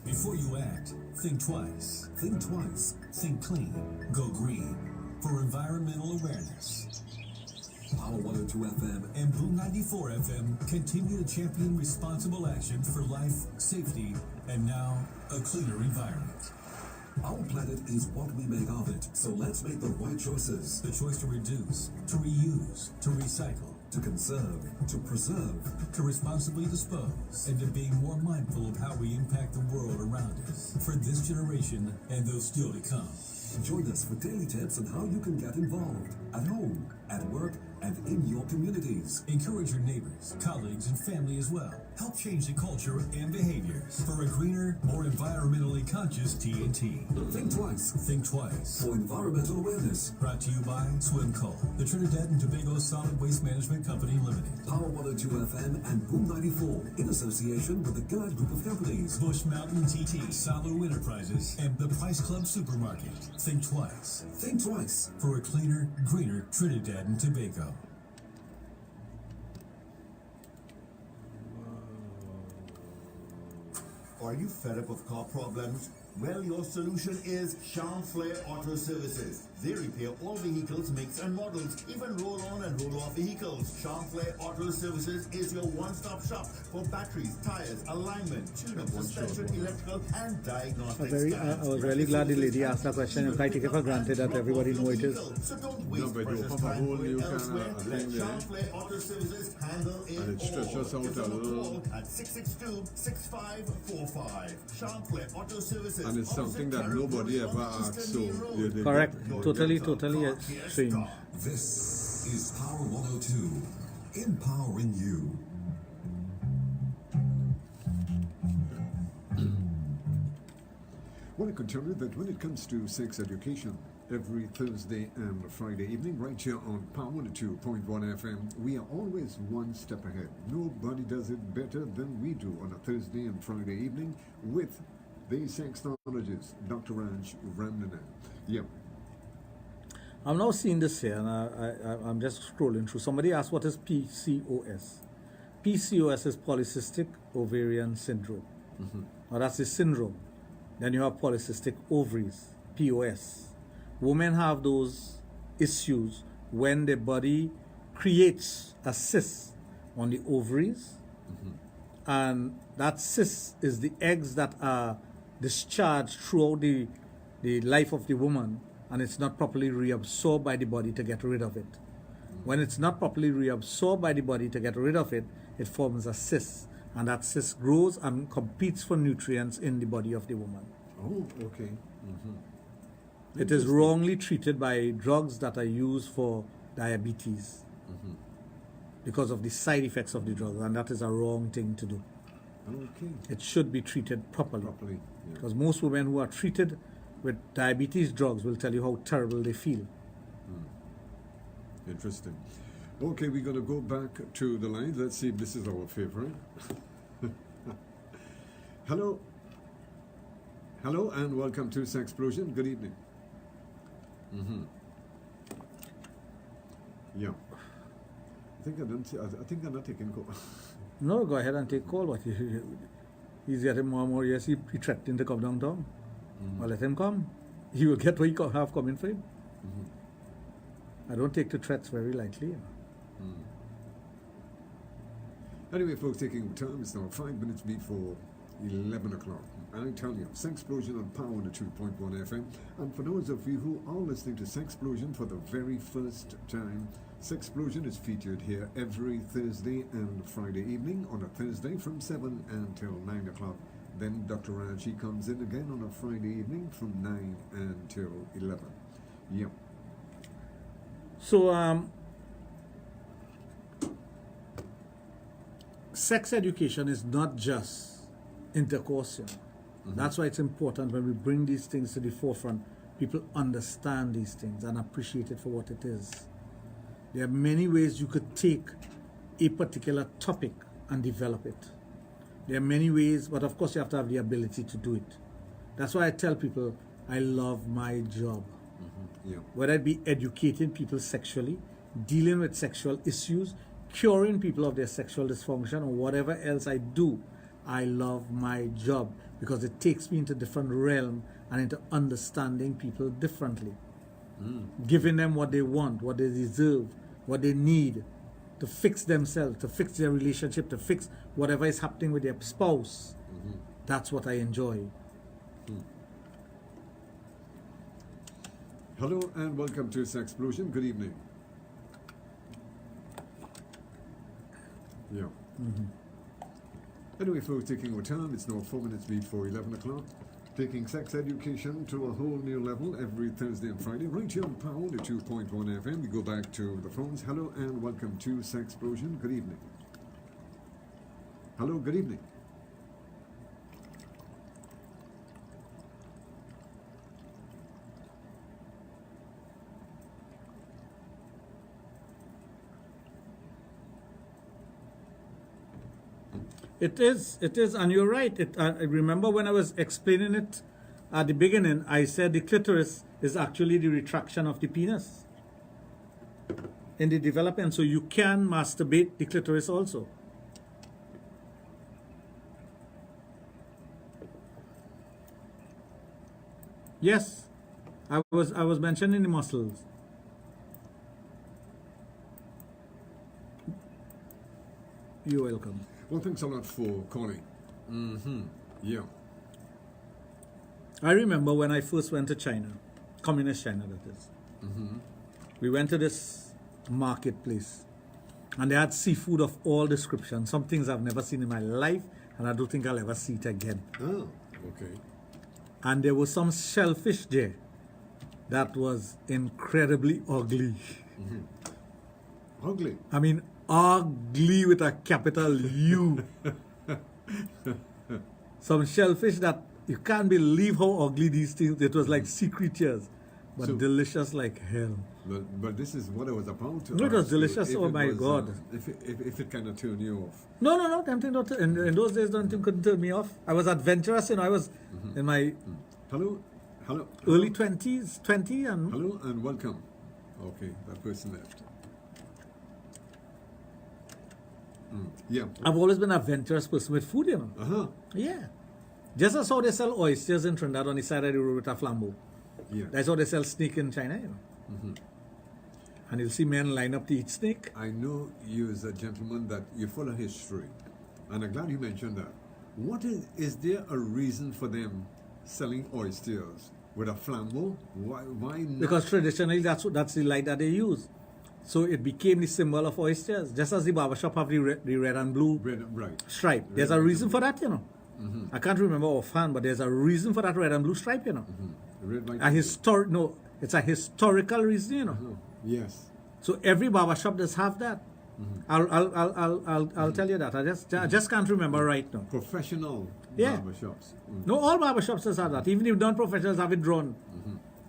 Before you act, think twice. Think twice. Think clean. Go green. For environmental awareness. Power 102 FM and Boom 94 FM continue to champion responsible action for life, safety, and now a cleaner environment. Our planet is what we make of it, so let's make the right choices. The choice to reduce, to reuse, to recycle, to conserve, to preserve, to responsibly dispose, and to be more mindful of how we impact the world around us for this generation and those still to come. Join us for daily tips on how you can get involved at home, at work, and in your communities. Encourage your neighbors, colleagues, and family as well. Help change the culture and behaviors for a greener, more environmentally conscious TNT. Think twice. Think twice. For environmental awareness. Brought to you by Swimco, the Trinidad and Tobago Solid Waste Management Company Limited. Power 102 FM and Boom 94 in association with the Guide Group of Companies. Bush Mountain TT, Salu Enterprises, and the Price Club Supermarket. Think twice. Think twice. For a cleaner, greener Trinidad and Tobago. Are you fed up with car problems? Well, your solution is Chamflair Auto Services. They repair all vehicles, makes and models, even roll-on and roll-off vehicles. Chamflair Auto Services is your one-stop shop for batteries, tires, alignment, tune-up, suspension, electrical, and diagnostic I was really glad the lady asked that question. I take it for granted that everybody knows it is. So don't waste precious time going elsewhere. Let Chamflair Auto Services handle it And it stretches all. out Give a them little. call at 662-6545. Chamflair Auto Services. And it's something that nobody ever asked, so they Correct. get- Totally strange. This is Power 102, empowering you. Well, I can tell you that when it comes to sex education, every Thursday and Friday evening, right here on Power 102.1 FM, we are always one step ahead. Nobody does it better than we do on a Thursday and Friday evening with the sexologist, Dr. Raj. Yeah. I'm now seeing this here, and I'm just scrolling through. Somebody asked, what is PCOS? PCOS is polycystic ovarian syndrome. Now that's the syndrome. Then you have polycystic ovaries, POS. Women have those issues when the body creates a cyst on the ovaries, and that cyst is the eggs that are discharged throughout the life of the woman, and it's not properly reabsorbed by the body to get rid of it. When it's not properly reabsorbed by the body to get rid of it, it forms a cyst, and that cyst grows and competes for nutrients in the body of the woman. Oh, okay. It is wrongly treated by drugs that are used for diabetes because of the side effects of the drugs, and that is a wrong thing to do. Okay. It should be treated properly. Properly. Yeah. Because most women who are treated with diabetes drugs will tell you how terrible they feel. Interesting. Okay, we're going to go back to the lines. Let's see if this is our favorite. Hello. Hello and welcome to Sexplosion. Good evening. Yeah. I think I'm not taking call. No, go ahead and take call, but he's getting more and more. Yes, he threatened to come downtown. Well, let him come. He will get what he have coming for him. I don't take the threats very lightly. You know. Anyway, folks, taking time, it's now 5 minutes before 11 o'clock. And I tell you, Sexplosion on Power 2.1 FM. And for those of you who are listening to Sexplosion for the very first time, Sexplosion is featured here every Thursday and Friday evening. On a Thursday from 7 until 9 o'clock. Then Dr. Raj, he comes in again on a Friday evening from 9 until 11. Yeah. So, sex education is not just intercourse. You know. That's why it's important when we bring these things to the forefront, people understand these things and appreciate it for what it is. There are many ways you could take a particular topic and develop it. There are many ways, but of course you have to have the ability to do it. That's why I tell people I love my job. Yeah. Whether it be educating people sexually, dealing with sexual issues, curing people of their sexual dysfunction, or whatever else I do, I love my job because it takes me into a different realm and into understanding people differently. Giving them what they want, what they deserve, what they need to fix themselves, to fix their relationship, to fix whatever is happening with their spouse. That's what I enjoy. Hello and welcome to Sexplosion. Good evening. Yeah. Anyway, folks, taking our time, it's now 4 minutes before 11 o'clock. Taking sex education to a whole new level every Thursday and Friday, right here on Power 2.1 FM. We go back to the phones. Hello and welcome to Sexplosion. Good evening. Hello, good evening. It is, and you're right. I remember when I was explaining it at the beginning, I said the clitoris is actually the retraction of the penis in the development. So you can masturbate the clitoris also. Yes, I was mentioning the muscles. You're welcome. Well, thanks a lot for calling. Yeah. I remember when I first went to China, communist China that is. We went to this marketplace and they had seafood of all descriptions, some things I've never seen in my life and I don't think I'll ever see it again. Oh, okay. And there was some shellfish there that was incredibly ugly. Ugly. I mean, ugly with a capital U. Some shellfish that you can't believe how ugly these things. It was like sea creatures, but So- delicious like hell. But this is what I was about to No, it was ask you, delicious. if Oh it my was, God. If it kind of turned you off. No. Tempting not to, in those days, nothing couldn't turn me off. I was adventurous, I was in my Hello? early 20s, 20 and Hello and welcome. Okay, that person left. Yeah. I've always been an adventurous person with food, you know. Uh-huh. Yeah. Just as how they sell oysters in Trinidad on the side of the road with a flambeau. Yeah. That's how they sell snake in China, you know. And you'll see men line up to eat snake. I know you as a gentleman that you follow history. And I'm glad you mentioned that. What is there a reason for them selling oysters with a flambeau? Why not? Because traditionally that's the light that they use. So it became the symbol of oysters. Just as the barbershop have the red and blue Right. stripe. There's Red, a white, reason and for that, you know. I can't remember offhand, but there's a reason for that red and blue stripe, you know. Red, white, It's a historical reason, you know. Oh, yes. So every barbershop does have that. I'll tell you that. I just can't remember right now. Professional Yeah. barbershops. No, all barbershops does have that. Even if non-professionals have it drawn.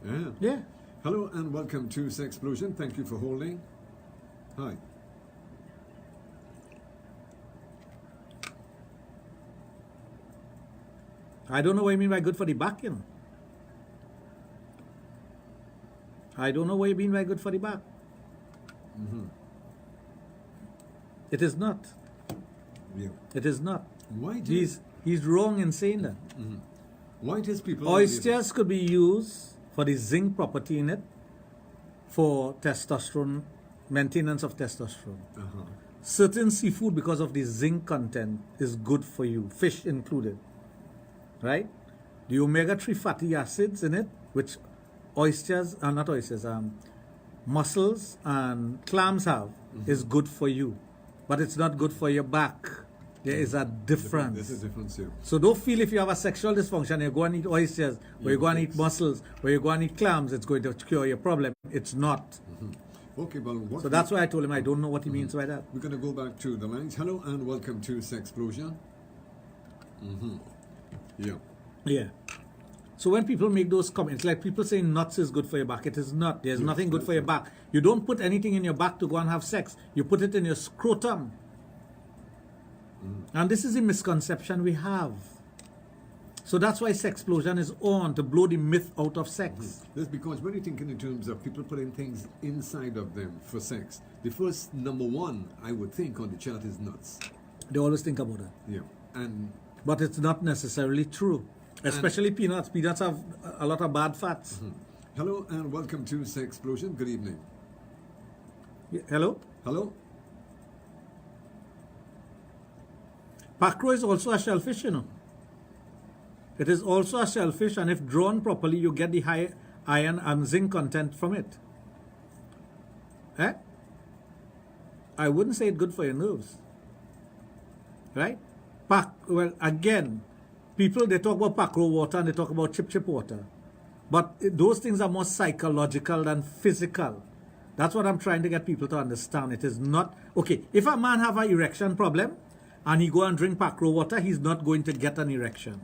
Yeah. Yeah. Hello and welcome to Sexplosion. Thank you for holding. Hi. I don't know what you mean by good for the back, you know. I don't know what you mean by good for the back. It is not. Yeah. It is not. Why do He's wrong in saying that. Why does people... Oysters could be used for the zinc property in it for testosterone, maintenance of testosterone. Certain seafood, because of the zinc content, is good for you, fish included, right? The omega-3 fatty acids in it, which mussels and clams have, is good for you, but it's not good for your back. There is a difference. There's a difference here. So don't feel if you have a sexual dysfunction, you go and eat oysters, or you go and eat mussels, or you go and eat clams, it's going to cure your problem. It's not. Okay, well, so that's why I told him I don't know what he means by that. We're going to go back to the lines. Hello and welcome to Sexplosion. Yeah. Yeah. So when people make those comments, like people saying nuts is good for your back, it is not. There's nothing good for your back. You don't put anything in your back to go and have sex. You put it in your scrotum. And this is a misconception we have. So that's why Sexplosion is on, to blow the myth out of sex. That's because when you're thinking in terms of people putting things inside of them for sex, the first number one, I would think, on the chart is nuts. They always think about that. Yeah. But it's not necessarily true. Especially peanuts. Peanuts have a lot of bad fats. Hello and welcome to Sexplosion. Good evening. Yeah, hello? Hello? Pacro is also a shellfish, you know. It is also a shellfish, and if drawn properly, you get the high iron and zinc content from it. I wouldn't say it's good for your nerves. Right? Well, again, people, they talk about Pacro water and they talk about chip water. But those things are more psychological than physical. That's what I'm trying to get people to understand. It is not... Okay, if a man have an erection problem and he go and drink Pacro water, he's not going to get an erection.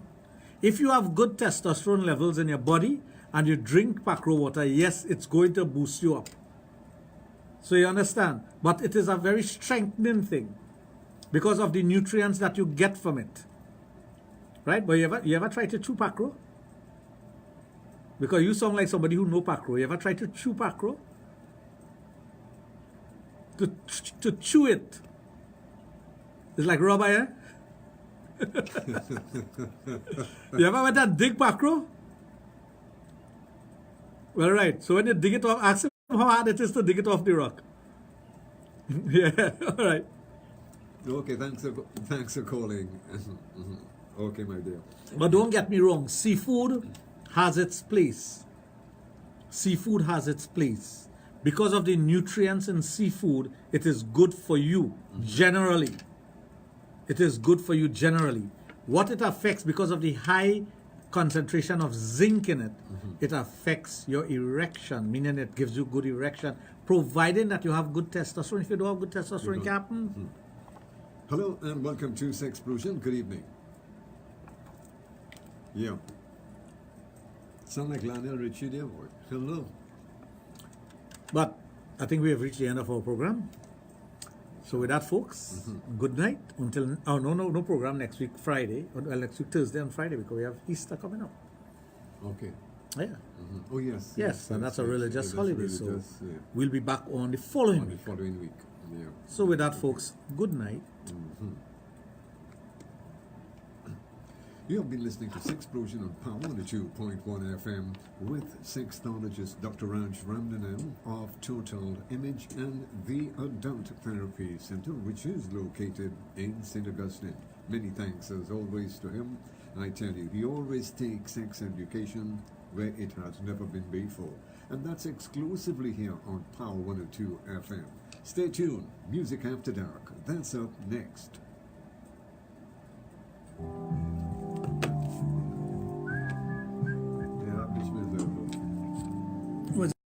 If you have good testosterone levels in your body and you drink Pacro water, yes, it's going to boost you up. So you understand? But it is a very strengthening thing because of the nutrients that you get from it. Right? But you ever try to chew Pacro? Because you sound like somebody who know Pacro. You ever try to chew Pacro? To chew it. It's like rubber, eh? You ever went and dig Pacro? Well, right. So when you dig it off, ask him how hard it is to dig it off the rock. Yeah, all right. Okay, thanks for calling. Okay, my dear. But don't get me wrong. Seafood has its place. Seafood has its place. Because of the nutrients in seafood, it is good for you, generally. It is good for you generally. What it affects, because of the high concentration of zinc in it, it affects your erection, meaning it gives you good erection, providing that you have good testosterone. If you don't have good testosterone, Captain. Hello and welcome to Sexplosion. Good evening. Yeah. Sound like Lionel Richie there, boy. Hello. But I think we have reached the end of our program. So with that, folks, good night. Until no program next week, Friday. Well, next week, Thursday and Friday, because we have Easter coming up. Okay. Yeah. Oh, yes. Yes, and that's a religious holiday. Religious, so yeah. we'll be back on the following week. The following week. Yeah. So with that, folks, good night. You have been listening to Sexplosion on Power 2.1 FM with Sexologist Dr. Raj Ramdanam of Total Image and the Adult Therapy Center, which is located in St. Augustine. Many thanks as always to him. I tell you, he always takes sex education where it has never been before. And that's exclusively here on Power 102 FM. Stay tuned. Music After Dark. That's up next.